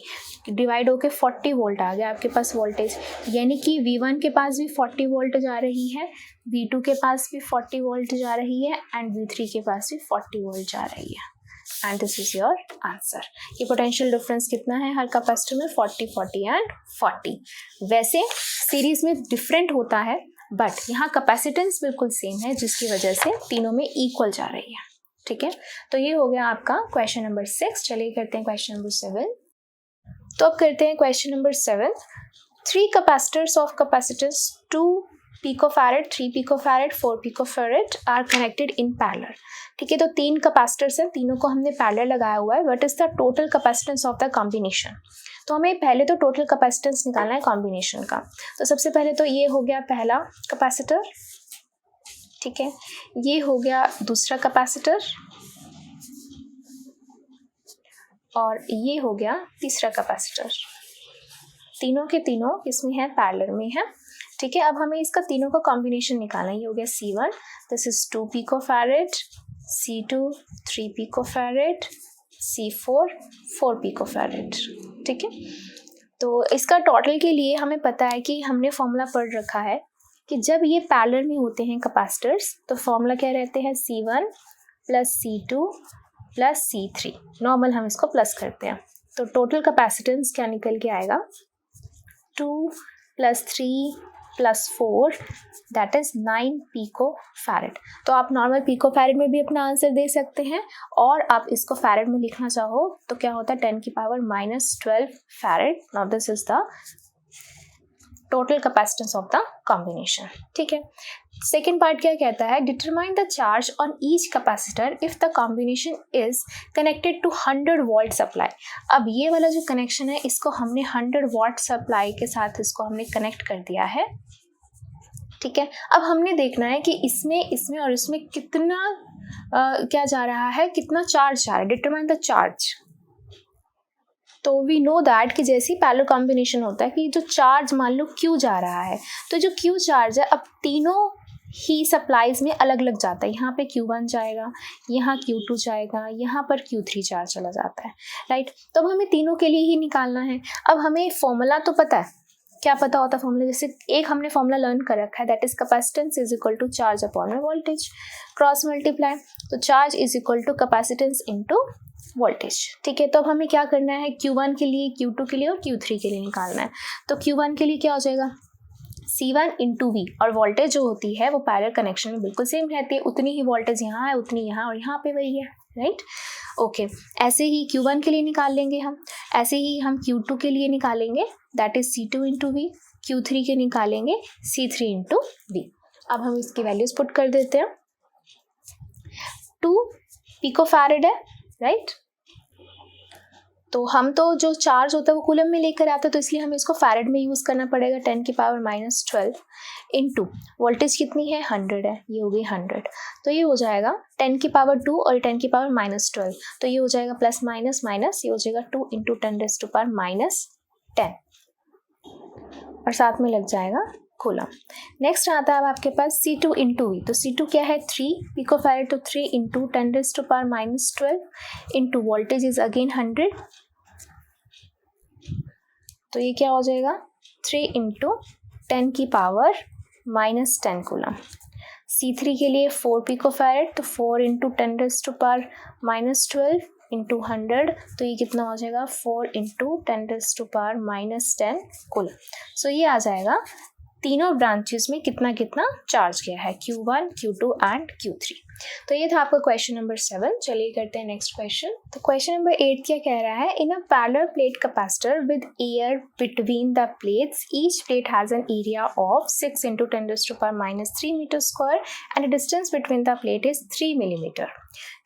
डिवाइड होके 40 वोल्ट आ गया आपके पास वोल्टेज, यानी कि V1 के पास भी 40 वोल्ट जा रही है, V2 के पास भी 40 वोल्ट जा रही है, एंड V3 के पास भी 40 वोल्ट जा रही है। And this is your answer. ये पोटेंशियल डिफरेंस कितना है हर कैपेसिटर में, 40 40 एंड 40। वैसे सीरीज में डिफरेंट होता है, बट यहाँ कैपेसिटेंस बिल्कुल सेम है, जिसकी वजह से तीनों में इक्वल जा रही है, ठीक है। तो ये हो गया आपका क्वेश्चन नंबर 6। चलिए करते हैं क्वेश्चन नंबर 7। तो अब करते हैं question number 7। 3 capacitors of capacitance 2 picofarad, 3 picofarad, 4 picofarad are connected in parallel, ठीक है। तो 3 कैपेसिटर्स हैं, तीनों को हमने पैरेलल लगाया हुआ है। What is the total capacitance of the combination? तो हमें पहले तो टोटल कैपेसिटेंस निकालना है कॉम्बिनेशन का। तो सबसे पहले तो ये हो गया पहला कैपेसिटर, ठीक है, ये हो गया दूसरा कैपेसिटर, और ये हो गया तीसरा कैपेसिटर। तीनों के तीनों इसमें है, पैरेलल में है, ठीक है। अब हमें इसका तीनों का कॉम्बिनेशन निकालना है। ये हो गया C1, this is 2 picofarad, C2 3 picofarad, C4 4 picofarad, ठीक है। तो इसका टोटल के लिए हमें पता है कि हमने फॉर्मूला पढ़ रखा है कि जब ये पैरेलल में होते हैं कैपेसिटर्स तो फॉर्मूला क्या रहते हैं, C1 plus C2 plus C3। Normal हम इसको प्लस करते हैं, तो टोटल कैपेसिटेंस क्या निकल के आएगा, 2 plus 3 plus 4 that is 9 picofarad. तो आप नॉर्मल पिकोफैरेड में भी अपना आंसर दे सकते हैं, और आप इसको फैरेड में लिखना चाहो तो क्या होता है 10 की power -12 farad. Now this is the total capacitance of the combination, ठीक है। सेकेंड पार्ट क्या कहता है, determine the charge on each capacitor if the combination is connected to 100 volt supply. अब ये वाला जो कनेक्शन है इसको हमने 100 वॉट सप्लाई के साथ इसको हमने कनेक्ट कर दिया है, ठीक है। अब हमने देखना है कि इसमें और इसमें कितना क्या जा रहा है, कितना चार्ज जा रहा है। Determine the charge. तो वी नो दैट कि जैसे ही पैरेलल कॉम्बिनेशन होता है कि जो चार्ज मान लो Q जा रहा है, तो जो Q चार्ज है अब तीनों ही सप्लाईज में अलग अलग जाता है। यहाँ पे Q1 जाएगा, यहाँ Q2 जाएगा, यहाँ पर Q3 चार्ज चला जाता है, राइट। तो अब हमें तीनों के लिए ही निकालना है। अब हमें फॉर्मूला तो पता है, क्या पता होता है फॉर्मूला, जैसे एक हमने फॉर्मूला लर्न कर रखा है, that is capacitance is equal to charge upon voltage, cross multiply, तो charge is equal to capacitance into voltage, ठीक है। तो अब हमें क्या करना है, Q1 के लिए, Q2 के लिए और Q3 के लिए निकालना है। तो Q1 के लिए क्या हो जाएगा, C1 इंटू V, और वोल्टेज जो होती है वो पैरेलल कनेक्शन में बिल्कुल सेम रहती है, उतनी ही वोल्टेज यहाँ है, उतनी यहाँ, और यहाँ पे वही है, राइट, ओके। ऐसे ही Q1 के लिए निकाल लेंगे हम, ऐसे ही हम Q2 के लिए निकालेंगे, that is C2 into V, Q3 के निकालेंगे C3 इंटू V। अब हम इसकी वैल्यूज पुट कर देते हैं। 2 पिकोफैरेड है, राइट, तो हम तो जो चार्ज होता है वो कूलम में लेकर आते हैं, तो इसलिए हमें इसको फैरेड में यूज़ करना पड़ेगा, 10 की पावर -12 इंटू वोल्टेज कितनी है, 100 है, ये हो गई 100। तो ये हो जाएगा 10 की पावर 2 और 10 की पावर -12, तो ये हो जाएगा प्लस माइनस माइनस, ये हो जाएगा 2 इंटू 10⁻⁻10, और साथ में लग जाएगा कूलम। नेक्स्ट आता है अब आपके पास C2 इंटू V। तो C2 क्या है, 3 पिकोफैरेड, तो 3 into 10⁻⁻12 into voltage is again 100, तो ये क्या हो जाएगा 3 इंटू 10 की पावर -10 कूलम। C3 के लिए 4 पिकोफैरेड, तो 4 इंटू 10⁻12 इंटू 100, तो ये कितना हो जाएगा 4 इंटू 10⁻−10 कूलम। सो ये आ जाएगा तीनों ब्रांचेस में कितना कितना चार्ज गया है, Q1 Q2 एंड Q3। तो ये था आपका क्वेश्चन नंबर 7। चलिए करते हैं नेक्स्ट क्वेश्चन। तो क्वेश्चन नंबर 8 क्या कह रहा है, in a parallel plate capacitor with air between the plates each plate has an area of 6 × 10⁻³ metre square and the distance between the plate is 3 millimetre.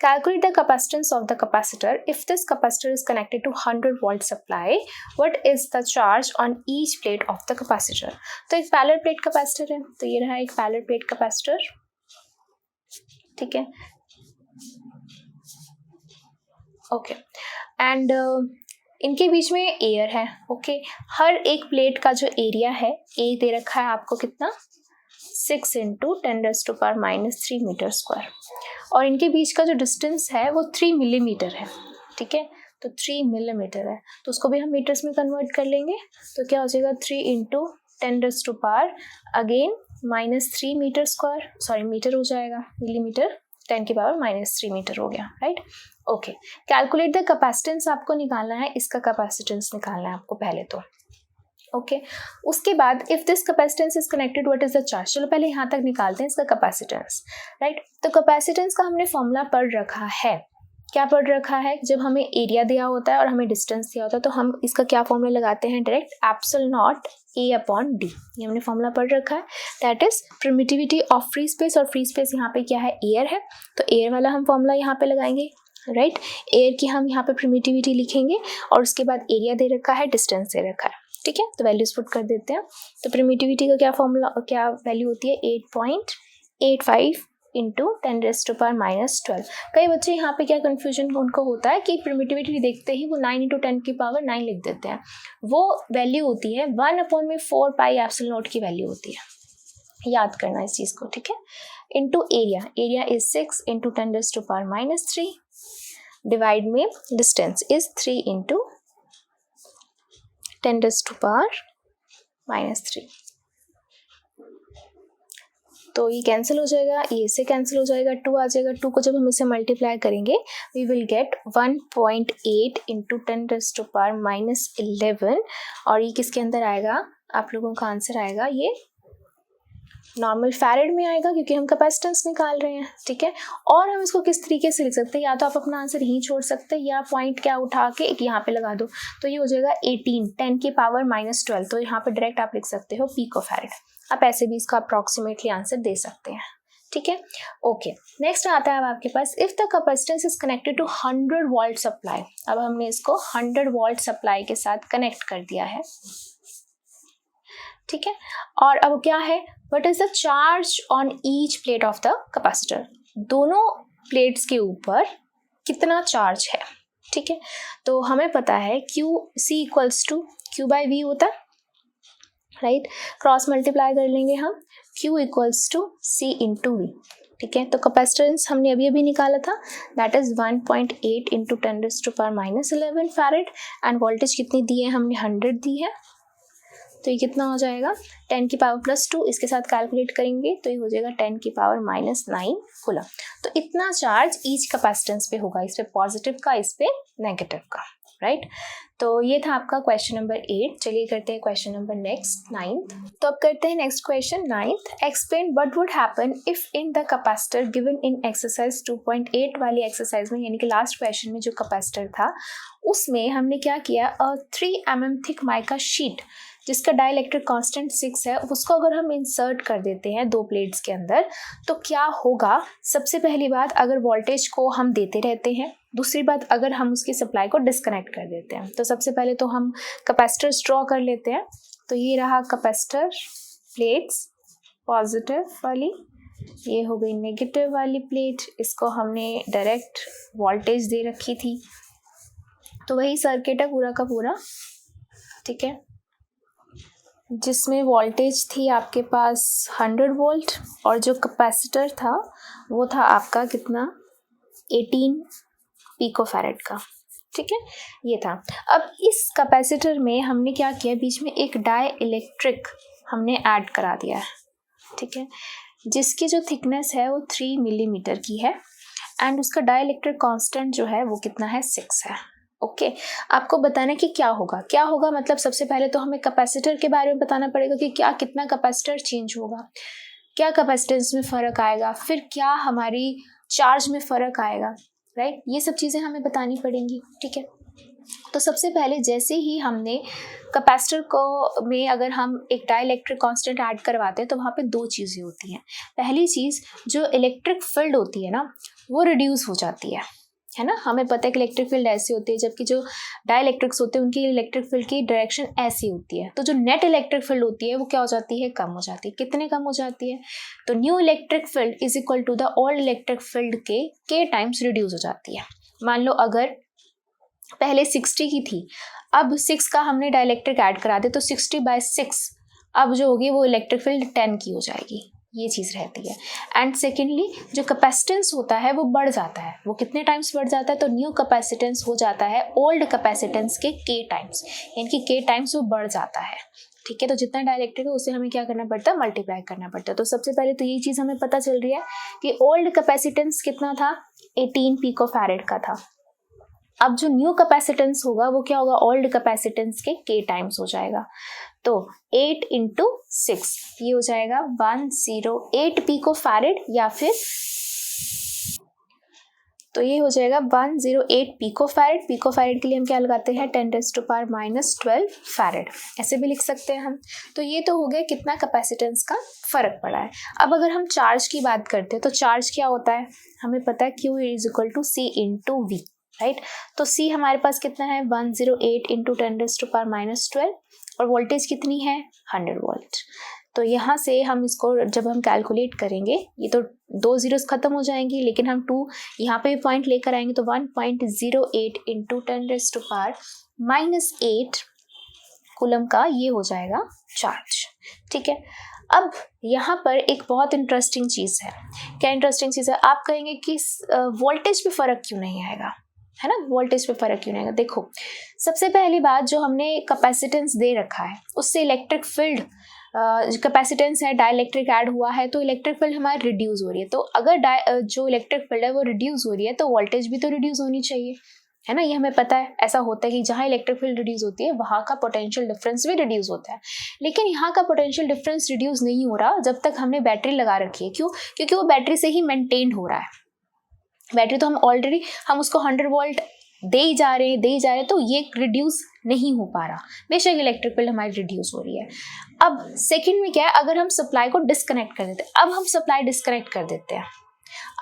Calculate the capacitance of the capacitor. If this capacitor is connected to 100 volt supply, what is the charge on each plate of the capacitor? तो एक parallel plate capacitor है, तो ये रहा एक parallel plate capacitor, ठीक है, okay, and इनके बीच में एयर है, ओके। हर एक प्लेट का जो एरिया है ए दे रखा है आपको कितना, 6 × 10⁻³ मीटर स्क्वायर, और इनके बीच का जो डिस्टेंस है वो 3 मिलीमीटर है, ठीक है। तो 3 मिलीमीटर है, तो उसको भी हम मीटर्स में कन्वर्ट कर लेंगे, तो क्या हो जाएगा 3 × 10⁻³ मीटर स्क्वायर, सॉरी मीटर हो जाएगा, मिलीमीटर 10⁻³ मीटर हो गया, right, okay. Calculate the capacitance आपको निकालना है, इसका कैपेसिटेंस निकालना है आपको पहले तो, ओके। उसके बाद if this capacitance is connected what is the charge, चलो पहले यहाँ तक निकालते हैं इसका कैपेसिटेंस, राइट। तो कैपेसिटेंस का हमने फॉर्मूला पढ़ रखा है, क्या पढ़ रखा है, जब हमें एरिया दिया होता है और हमें डिस्टेंस दिया होता है तो हम इसका क्या फॉर्मूला लगाते हैं, डायरेक्ट एप्सिलॉन नॉट A/D, ये हमने फॉर्मूला पढ़ रखा है, that is permittivity of free space, और फ्री स्पेस यहाँ पे क्या है, एयर है, तो एयर वाला हम फॉर्मूला यहाँ पे लगाएंगे, राइट। एयर की हम यहाँ पे परमिटिविटी लिखेंगे और उसके बाद एरिया दे रखा है, डिस्टेंस दे रखा है, ठीक है। तो वैल्यूज पुट कर देते हैं, तो परमिटिविटी का क्या फॉर्मूला, क्या वैल्यू होती है, 8.85 × 10⁻²। कई बच्चे यहाँ पे क्या कंफ्यूजन उनको होता है कि परमिटिविटी देखते ही वो 9 × 10⁻9 लिख देते हैं, वो वैल्यू होती है 1/4πε0 की वैल्यू होती है, याद करना इस चीज़ को, ठीक है। Into area, area is 6 × 10⁻³ divide में डिस्टेंस इज 3 × 10⁻³ तो ये कैंसिल हो जाएगा, ये से कैंसिल हो जाएगा, 2 आ जाएगा, 2 को जब हम इसे मल्टीप्लाई करेंगे वी विल गेट 1.8 × 10⁻11, और ये किसके अंदर आएगा, आप लोगों का आंसर आएगा ये नॉर्मल फैरेड में आएगा, क्योंकि हम कैपेसिटेंस निकाल रहे हैं, ठीक है। और हम इसको किस तरीके से लिख सकते हैं, या तो आप अपना आंसर यहीं छोड़ सकते हैं या पॉइंट क्या उठा के एक यहाँ पे लगा दो, तो ये हो जाएगा 18 10⁻12, तो यहाँ पे डायरेक्ट आप लिख सकते हो पिको फैरेड, आप ऐसे भी इसका अप्रॉक्सीमेटली आंसर दे सकते हैं, ठीक है, ओके। नेक्स्ट आता है अब आपके पास, if the capacitance is connected to 100 volt supply, अब हमने इसको 100 वोल्ट सप्लाई के साथ कनेक्ट कर दिया है, ठीक है। और अब क्या है, what is the charge on each plate of the capacitor, दोनों प्लेट्स के ऊपर कितना चार्ज है, ठीक है। तो हमें पता है C = Q/V होता है, राइट, क्रॉस मल्टीप्लाई कर लेंगे हम, Q = C × V, ठीक है। तो कैपेसिटेंस हमने अभी अभी निकाला था, that is 1.8 × 10⁻11 farad, end voltage कितनी दी है हमने, 100 दी है, तो ये कितना हो जाएगा 10⁻², इसके साथ कैलकुलेट करेंगे तो ये हो जाएगा 10⁻9 कूलम। तो इतना चार्ज ईच कैपेसिटेंस पे होगा, इस पे पॉजिटिव का, इस पे नेगेटिव का, राइट। तो ये था आपका क्वेश्चन नंबर 8। चलिए करते हैं क्वेश्चन नंबर नेक्स्ट 9th। तो अब करते हैं next question 9th। Explain what would happen if in the capacitor given in exercise 2.8 वाली एक्सरसाइज में, यानी कि लास्ट क्वेश्चन में जो कैपेसिटर था उसमें हमने क्या किया, 3 mm थिक माइका शीट जिसका डाइलेक्ट्रिक कांस्टेंट 6 है, उसको अगर हम इंसर्ट कर देते हैं 2 प्लेट्स के अंदर तो क्या होगा। सबसे पहली बात, अगर वोल्टेज को हम देते रहते हैं, दूसरी बात अगर हम उसकी सप्लाई को डिस्कनेक्ट कर देते हैं। तो सबसे पहले तो हम कैपेसिटर्स ड्रॉ कर लेते हैं। तो ये रहा कैपेसिटर प्लेट्स पॉजिटिव वाली, ये हो गई नेगेटिव वाली प्लेट, इसको हमने डायरेक्ट वोल्टेज दे रखी थी। तो वही सर्किट है पूरा का पूरा, ठीक है, जिसमें वोल्टेज थी आपके पास 100 वोल्ट और जो कैपेसिटर था वो था आपका कितना 18 पिकोफैरेड का, ठीक है, ये था। अब इस कैपेसिटर में हमने क्या किया, बीच में एक डाई इलेक्ट्रिक हमने ऐड करा दिया है, ठीक है, जिसकी जो थिकनेस है वो 3 मिलीमीटर की है एंड उसका डाई इलेक्ट्रिक कॉन्स्टेंट जो है वो कितना है 6 है। ओके, आपको बताना कि क्या होगा मतलब सबसे पहले तो हमें कैपेसिटर के बारे में बताना पड़ेगा कि क्या कितना कैपेसिटर चेंज होगा, क्या कैपेसिटेंस में फ़र्क आएगा, फिर क्या हमारी चार्ज में फ़र्क आएगा, राइट। ये सब चीज़ें हमें बतानी पड़ेंगी, ठीक है। तो सबसे पहले जैसे ही हमने कैपेसिटर को में अगर हम एक डाइलेक्ट्रिक कांस्टेंट ऐड करवाते हैं तो वहाँ पे दो चीज़ें होती हैं। पहली चीज़, जो इलेक्ट्रिक फील्ड होती है ना, वो रिड्यूस हो जाती है ना। हमें पता है कि इलेक्ट्रिक फील्ड ऐसी होती है, जबकि जो डाइलेक्ट्रिक्स होते हैं उनकी इलेक्ट्रिक फील्ड की डायरेक्शन ऐसी होती है। तो जो नेट इलेक्ट्रिक फील्ड होती है वो क्या हो जाती है, कम हो जाती है। कितने कम हो जाती है, तो new electric field is equal to the old electric field के टाइम्स रिड्यूस हो जाती है। मान लो अगर पहले 60 की थी, अब 6 का हमने डाइलेक्ट्रिक ऐड करा दे तो 60/6 अब जो होगी वो इलेक्ट्रिक फील्ड 10 की हो जाएगी। ये चीज़ रहती है। एंड सेकेंडली, जो कैपेसिटेंस होता है वो बढ़ जाता है। वो कितने टाइम्स बढ़ जाता है, तो न्यू कैपेसिटेंस हो जाता है ओल्ड कैपेसिटेंस के k टाइम्स, यानी कि k टाइम्स वो बढ़ जाता है, ठीक है। तो जितना डाइलेक्ट्रिक है उसे हमें क्या करना पड़ता है, मल्टीप्लाई करना पड़ता है। तो सबसे पहले तो ये चीज़ हमें पता चल रही है कि ओल्ड कैपेसिटेंस कितना था, 18 पिकोफैरेड का था। अब जो न्यू कैपेसिटेंस होगा वो क्या होगा, ओल्ड कैपेसिटेंस के k टाइम्स हो जाएगा। तो 8 × 6 ये हो जाएगा 108 पिकोफैरेड, या फिर तो ये हो जाएगा 108 पिकोफैरेड। पिकोफैरेड के लिए हम क्या लगाते हैं, 10⁻⁻12 फैरेड, ऐसे भी लिख सकते हैं हम। तो ये तो हो गया कितना कैपेसिटेंस का फर्क पड़ा है। अब अगर हम चार्ज की बात करते हैं तो चार्ज क्या होता है, हमें पता है Q = C × V, राइट। तो C हमारे पास कितना है, 108 × 10⁻12, और वोल्टेज कितनी है, 100 वोल्ट। तो यहाँ से हम इसको जब हम कैलकुलेट करेंगे, ये तो 2 जीरोस खत्म हो जाएंगी, लेकिन हम 2 यहाँ पे भी पॉइंट लेकर आएंगे, तो 1.08 × 10⁻⁻8 कूलम का ये हो जाएगा चार्ज, ठीक है। अब यहाँ पर एक बहुत इंटरेस्टिंग चीज़ है। क्या इंटरेस्टिंग चीज़ है, आप कहेंगे कि वोल्टेज पे फ़र्क क्यों नहीं आएगा, है ना, वोल्टेज पे फ़र्क क्यों नहीं आएगा। देखो, सबसे पहली बात, जो हमने कैपेसिटेंस दे रखा है उससे इलेक्ट्रिक फील्ड, कैपेसिटेंस है, डाइलेक्ट्रिक ऐड हुआ है, तो इलेक्ट्रिक फील्ड हमारी रिड्यूस हो रही है। तो अगर जो इलेक्ट्रिक फील्ड है वो रिड्यूस हो रही है तो वोल्टेज भी तो रिड्यूस होनी चाहिए, है ना। ये हमें पता है, ऐसा होता है कि जहाँ इलेक्ट्रिक फील्ड रिड्यूस होती है वहाँ का पोटेंशियल डिफरेंस भी रिड्यूस होता है। लेकिन यहाँ का पोटेंशियल डिफरेंस रिड्यूस नहीं हो रहा जब तक हमने बैटरी लगा रखी है। क्यों, क्योंकि वो बैटरी से ही मेंटेन्ड हो रहा है। बैटरी तो हम ऑलरेडी हम उसको 100 वोल्ट दे ही जा रहे हैं, तो ये रिड्यूस नहीं हो पा रहा, बेशक इलेक्ट्रिक फील्ड हमारी रिड्यूस हो रही है। अब सेकंड में क्या है, अगर हम सप्लाई को डिस्कनेक्ट कर देते हैं, अब हम सप्लाई डिस्कनेक्ट कर देते हैं,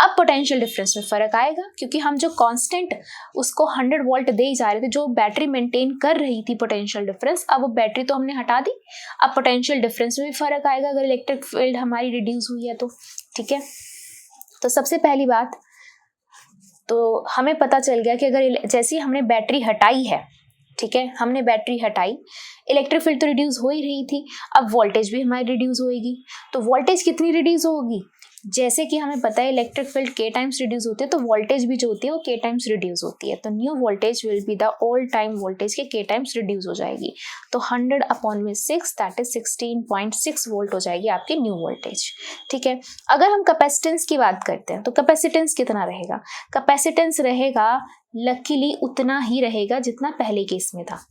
अब पोटेंशियल डिफरेंस में फ़र्क आएगा, क्योंकि हम जो कांस्टेंट उसको 100 वोल्ट दे ही जा रहे थे, जो बैटरी मेंटेन कर रही थी पोटेंशियल डिफरेंस, अब वो बैटरी तो हमने हटा दी, अब पोटेंशियल डिफरेंस में भी फ़र्क आएगा अगर इलेक्ट्रिक फील्ड हमारी रिड्यूस हुई है तो, ठीक है। तो सबसे पहली बात तो हमें पता चल गया कि अगर जैसे ही हमने बैटरी हटाई है, ठीक है, हमने बैटरी हटाई, इलेक्ट्रिक फील्ड तो रिड्यूस हो ही रही थी, अब वोल्टेज भी हमारी रिड्यूस होएगी। तो वोल्टेज कितनी रिड्यूस होगी, जैसे कि हमें पता है electric field k times reduce होती है, तो वोल्टेज भी जो होती है वो k टाइम्स रिड्यूस होती है। तो new voltage will be the old time voltage के k टाइम्स रिड्यूस हो जाएगी। तो 100/6 दैट इज 16.6 वोल्ट हो जाएगी आपकी न्यू वोल्टेज, ठीक है। अगर हम कैपेसिटेंस की बात करते हैं तो कैपेसिटेंस कितना रहेगा, कैपेसिटेंस रहेगा लकीली उतना ही रहेगा जितना पहले केस में था,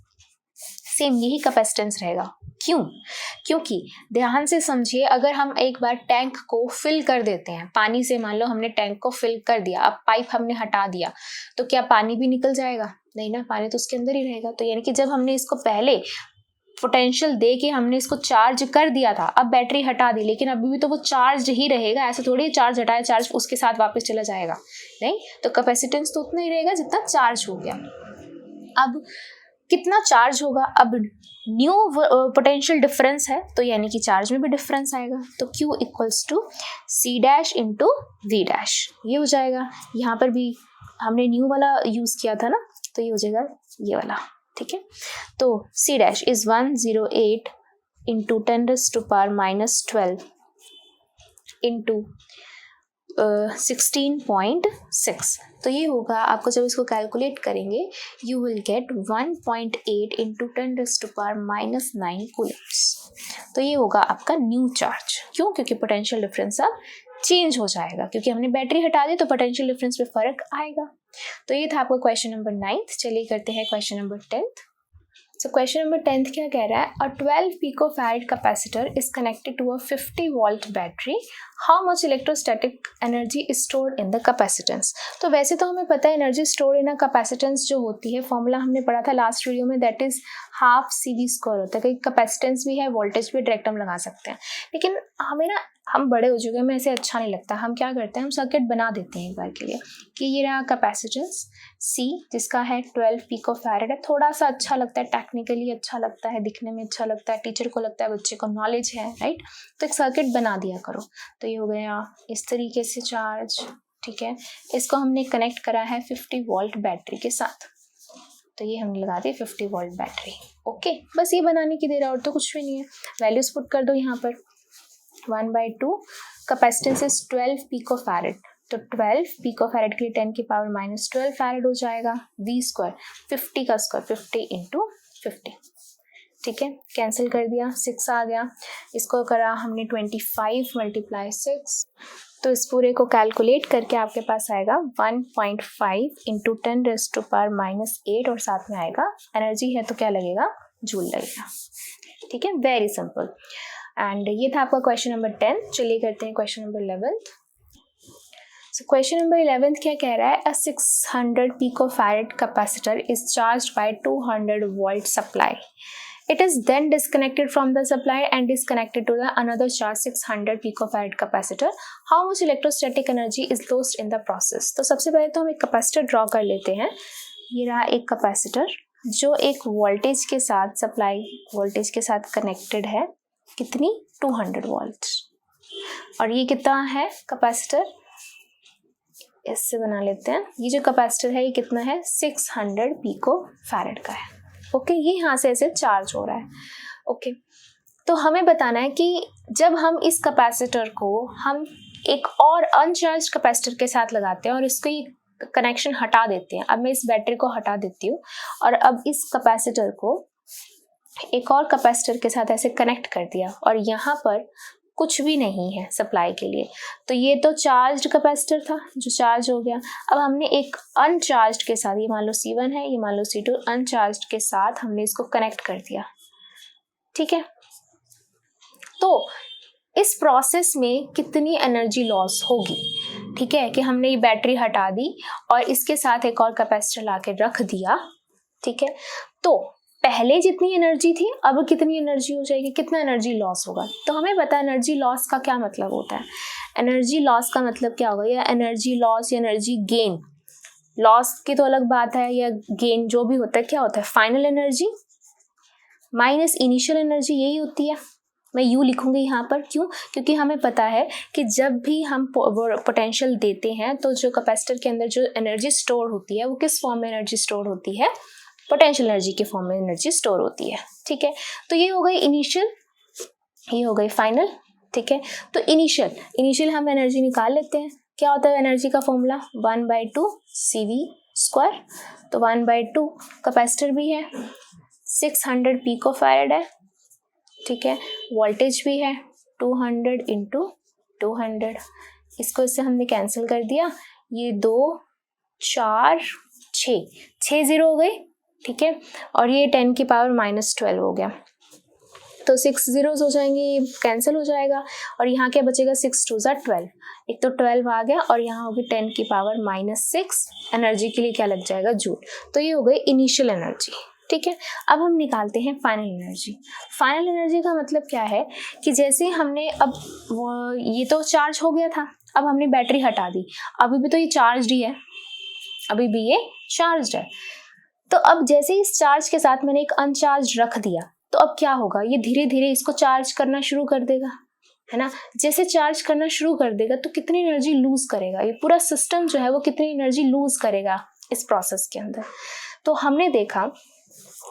सेम यही कैपेसिटेंस रहेगा। क्यों, क्योंकि ध्यान से समझिए, अगर हम एक बार टैंक को फिल कर देते हैं पानी से, मान लो हमने टैंक को फिल कर दिया, अब पाइप हमने हटा दिया, तो क्या पानी भी निकल जाएगा, नहीं ना, पानी तो उसके अंदर ही रहेगा। तो यानी कि जब हमने इसको पहले पोटेंशियल दे के हमने इसको चार्ज कर दिया था, अब बैटरी हटा दी, लेकिन अभी भी तो वो चार्ज ही रहेगा, ऐसे थोड़ी चार्ज हटाया चार्ज उसके साथ वापस चला जाएगा, नहीं। तो कैपेसिटेंस तो उतना ही रहेगा जितना चार्ज हो गया। अब कितना चार्ज होगा, अब न्यू पोटेंशियल डिफरेंस है, तो यानी कि चार्ज में भी डिफरेंस आएगा। तो Q = C' × V', ये हो जाएगा। यहाँ पर भी हमने न्यू वाला यूज़ किया था ना, तो ये हो जाएगा ये वाला, ठीक है। तो C' is 108 × 10⁻⁻12 into 16.6, तो ये होगा आपको, जब इसको कैलकुलेट करेंगे यू विल गेट 1.8 × 10⁻⁻9 कूलम्स। तो ये होगा आपका न्यू चार्ज। क्यों, क्योंकि पोटेंशियल डिफरेंस अब चेंज हो जाएगा, क्योंकि हमने बैटरी हटा दी तो पोटेंशियल डिफरेंस में फ़र्क आएगा। तो ये था आपका क्वेश्चन नंबर 9। चलिए करते हैं question number 10। So question number 10 क्या कह रहा है, a 12 picofarad capacitor is connected to a 50 volt battery, how much electrostatic energy is stored in the capacitance. तो वैसे तो हमें पता है energy stored in a capacitance जो होती है, फॉर्मूला हमने पढ़ा था लास्ट वीडियो में, that is half CV square होता है। कहीं कैपेसिटेंस भी है, वोल्टेज भी डायरेक्ट हम लगा सकते हैं, लेकिन हमें ना, हम बड़े हो चुके हैं, हमें ऐसे अच्छा नहीं लगता। हम क्या करते हैं, हम सर्किट बना देते हैं एक बार के लिए कि ये रहा कैपेसिटेंस C जिसका है 12 पिकोफैराड है। थोड़ा सा अच्छा लगता है, टेक्निकली अच्छा लगता है, दिखने में अच्छा लगता है, टीचर को लगता है बच्चे को नॉलेज है, राइट। तो एक सर्किट बना दिया करो। तो ये हो गया इस तरीके से चार्ज, ठीक है। इसको हमने कनेक्ट करा है 50 वोल्ट बैटरी के साथ, तो ये हमने लगा दी 50 वोल्ट बैटरी। ओके, बस ये बनाने की देर है, और तो कुछ भी नहीं है। वैल्यूज पुट कर दो यहाँ पर। 1/2 कैपेसिटेंस इज 12 पिकोफैराड, तो 12 पिकोफैराड के लिए 10 की पावर -12 फैराड हो जाएगा। V स्क्वायर 50 का स्क्वायर 50 × 50, ठीक है, कैंसिल कर दिया, 6 आ गया। इसको करा हमने 25 × 6, तो इस पूरे को कैलकुलेट करके आपके पास आएगा 1.5 × 10⁻⁻8, और साथ में आएगा एनर्जी है तो क्या लगेगा, जूल लगेगा, ठीक है। Very simple. एंड ये था आपका क्वेश्चन नंबर 10। चलिए करते हैं क्वेश्चन नंबर 11। सो क्वेश्चन नंबर 11 क्या कह रहा है, अ 600 picofarad capacitor is charged bye 200 volt supply, it is then disconnected from the supply and is connected to the another charged 600 picofarad capacitor, how much electrostatic energy is lost in the process। तो सबसे पहले तो हम एक capacitor draw कर लेते हैं। ये रहा एक कैपेसिटर जो एक वोल्टेज के साथ, सप्लाई वोल्टेज के साथ कनेक्टेड है, कितनी, 200 वोल्ट। और ये कितना है कैपेसिटर, इससे बना लेते हैं। ये जो कैपेसिटर है ये कितना है, 600 पिकोफैराड का है। ओके, ये यहाँ से ऐसे चार्ज हो रहा है। ओके, तो हमें बताना है कि जब हम इस कैपेसिटर को हम एक और अनचार्ज कैपेसिटर के साथ लगाते हैं और इसको ये कनेक्शन हटा देते हैं। अब मैं इस बैटरी को हटा देती हूँ और अब इस कैपेसिटर को एक और कैपेसिटर के साथ ऐसे कनेक्ट कर दिया, और यहाँ पर कुछ भी नहीं है सप्लाई के लिए, तो ये तो चार्ज्ड कैपेसिटर था जो चार्ज हो गया। अब हमने एक अनचार्ज्ड के साथ, ये मान लो C1 है, ये मान लो C2, अनचार्ज्ड के साथ हमने इसको कनेक्ट कर दिया, ठीक है। तो इस प्रोसेस में कितनी एनर्जी लॉस होगी, ठीक है, कि हमने ये बैटरी हटा दी और इसके साथ एक और कैपेसिटर लाके रख दिया, ठीक है। तो पहले जितनी एनर्जी थी अब कितनी एनर्जी हो जाएगी, कितना एनर्जी लॉस होगा। तो हमें पता है एनर्जी लॉस का क्या मतलब होता है। एनर्जी लॉस का मतलब क्या होगा, या एनर्जी लॉस या एनर्जी गेन, लॉस की तो अलग बात है, या गेन जो भी होता है, क्या होता है, final energy minus initial energy, यही होती है। मैं यू लिखूंगी यहाँ पर, क्यों, क्योंकि हमें पता है कि जब भी हम पोटेंशियल देते हैं तो जो कैपेसिटर के अंदर जो एनर्जी स्टोर होती है वो किस फॉर्म में एनर्जी स्टोर होती है, पोटेंशियल एनर्जी के फॉर्म में एनर्जी स्टोर होती है, ठीक है। तो ये हो गई इनिशियल, ये हो गई फाइनल, ठीक है। तो इनिशियल हम एनर्जी निकाल लेते हैं। क्या होता है एनर्जी का फॉर्मूला, 1/2 CV स्क्वायर। तो 1/2 कैपेसिटर भी है, 600 पिकोफैराड है, ठीक है, वोल्टेज भी है 200 × 200। इसको इससे हमने कैंसिल कर दिया, ये 2 4 6 0 हो गई, ठीक है, और ये 10 की पावर -12 हो गया। तो 6 zeros हो जाएंगे, ये कैंसिल हो जाएगा, और यहाँ क्या बचेगा, 6 2 = 12, एक तो 12 आ गया, और यहाँ होगी 10 की पावर -6, एनर्जी के लिए क्या लग जाएगा, जूल। तो ये हो गई इनिशियल एनर्जी, ठीक है। अब हम निकालते हैं फाइनल एनर्जी। फाइनल एनर्जी का मतलब क्या है कि जैसे हमने अब ये तो चार्ज हो गया था, अब हमने बैटरी हटा दी, अभी भी तो ये चार्ज ही है, अभी भी ये चार्ज है। तो अब जैसे इस चार्ज के साथ मैंने एक अनचार्ज रख दिया, तो अब क्या होगा, ये धीरे धीरे इसको चार्ज करना शुरू कर देगा, है ना। जैसे चार्ज करना शुरू कर देगा तो कितनी एनर्जी लूज करेगा, ये पूरा सिस्टम जो है वो कितनी एनर्जी लूज करेगा इस प्रोसेस के अंदर। तो हमने देखा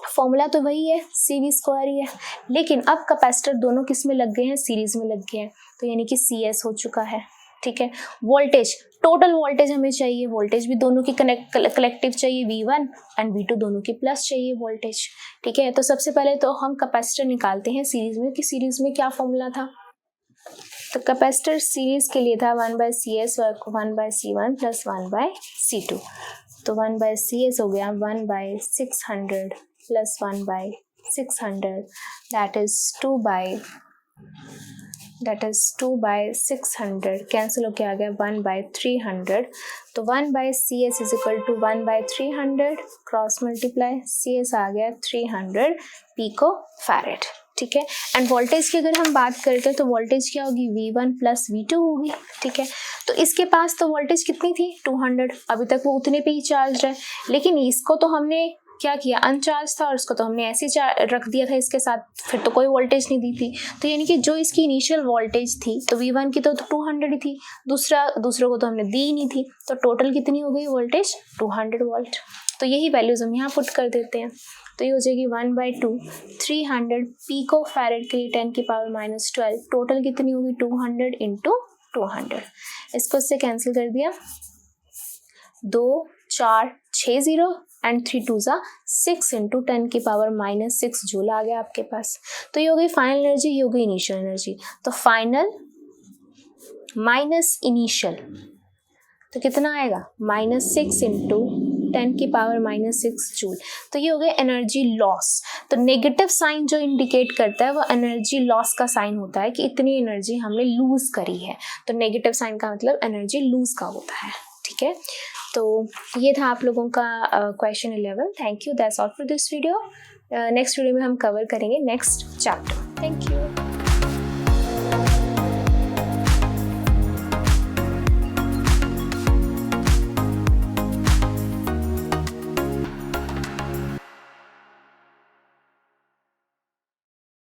फॉर्मूला तो वही है, CV स्क्वायर ही है, लेकिन अब कैपेसिटर दोनों किस में लग गए हैं, सीरीज में लग गए हैं, तो यानी कि CS हो चुका है, ठीक है। वोल्टेज, टोटल वोल्टेज हमें चाहिए, वोल्टेज भी दोनों की कलेक्टिव चाहिए, V1 एंड V2 दोनों की प्लस चाहिए वोल्टेज, ठीक है। तो सबसे पहले तो हम कैपेसिटर निकालते हैं सीरीज में, कि सीरीज में क्या फॉर्मूला था। तो कैपेसिटर सीरीज के लिए था 1/CS और 1/C1 + 1/C2। तो 1/CS हो गया 1/600 plus 1/600, that is 2/600 कैंसिल होके आ गया 1/300, तो 1/CS is equal to 1/300 cross multiply, CS आ गया 300 पिको फैरेड, ठीक है। एंड वोल्टेज की अगर हम बात करते हैं तो वोल्टेज क्या होगी, V1 प्लस V2 होगी, ठीक है। तो इसके पास तो वोल्टेज कितनी थी 200, अभी तक वो उतने पे ही चार्ज है, लेकिन इसको तो हमने क्या किया, अनचार्ज था और इसको तो हमने ऐसे ही रख दिया था इसके साथ, फिर तो कोई वोल्टेज नहीं दी थी। तो यानी कि जो इसकी इनिशियल वोल्टेज थी तो V1 की तो 200 ही थी, दूसरों को तो हमने दी ही नहीं थी, तो टोटल कितनी हो गई वोल्टेज 200 वोल्ट। तो यही वैल्यूज हम यहाँ पुट कर देते हैं, तो ये हो जाएगी 1/2 300 पिको फैरेड के लिए 10 की पावर -12, टोटल कितनी होगी 200 इंटू 200। इसको इससे कैंसिल कर दिया, 2 4 6 0 एंड 3 2 6 इंटू 10 की पावर -6 जूल आ गया आपके पास। तो ये हो गई फाइनल एनर्जी, ये हो गई इनिशियल एनर्जी। तो फाइनल माइनस इनिशियल तो कितना आएगा, -6 इंटू 10 की पावर -6 जूल। तो ये हो गया एनर्जी लॉस। तो नेगेटिव साइन जो इंडिकेट करता है वो एनर्जी लॉस का साइन होता है कि इतनी एनर्जी हमने लूज करी है, तो नेगेटिव साइन का मतलब एनर्जी लूज का होता है, ठीक है। तो ये था आप लोगों का question 11। Thank you, that's all for this video. Next video में हम कवर करेंगे नेक्स्ट चैप्टर। Thank you.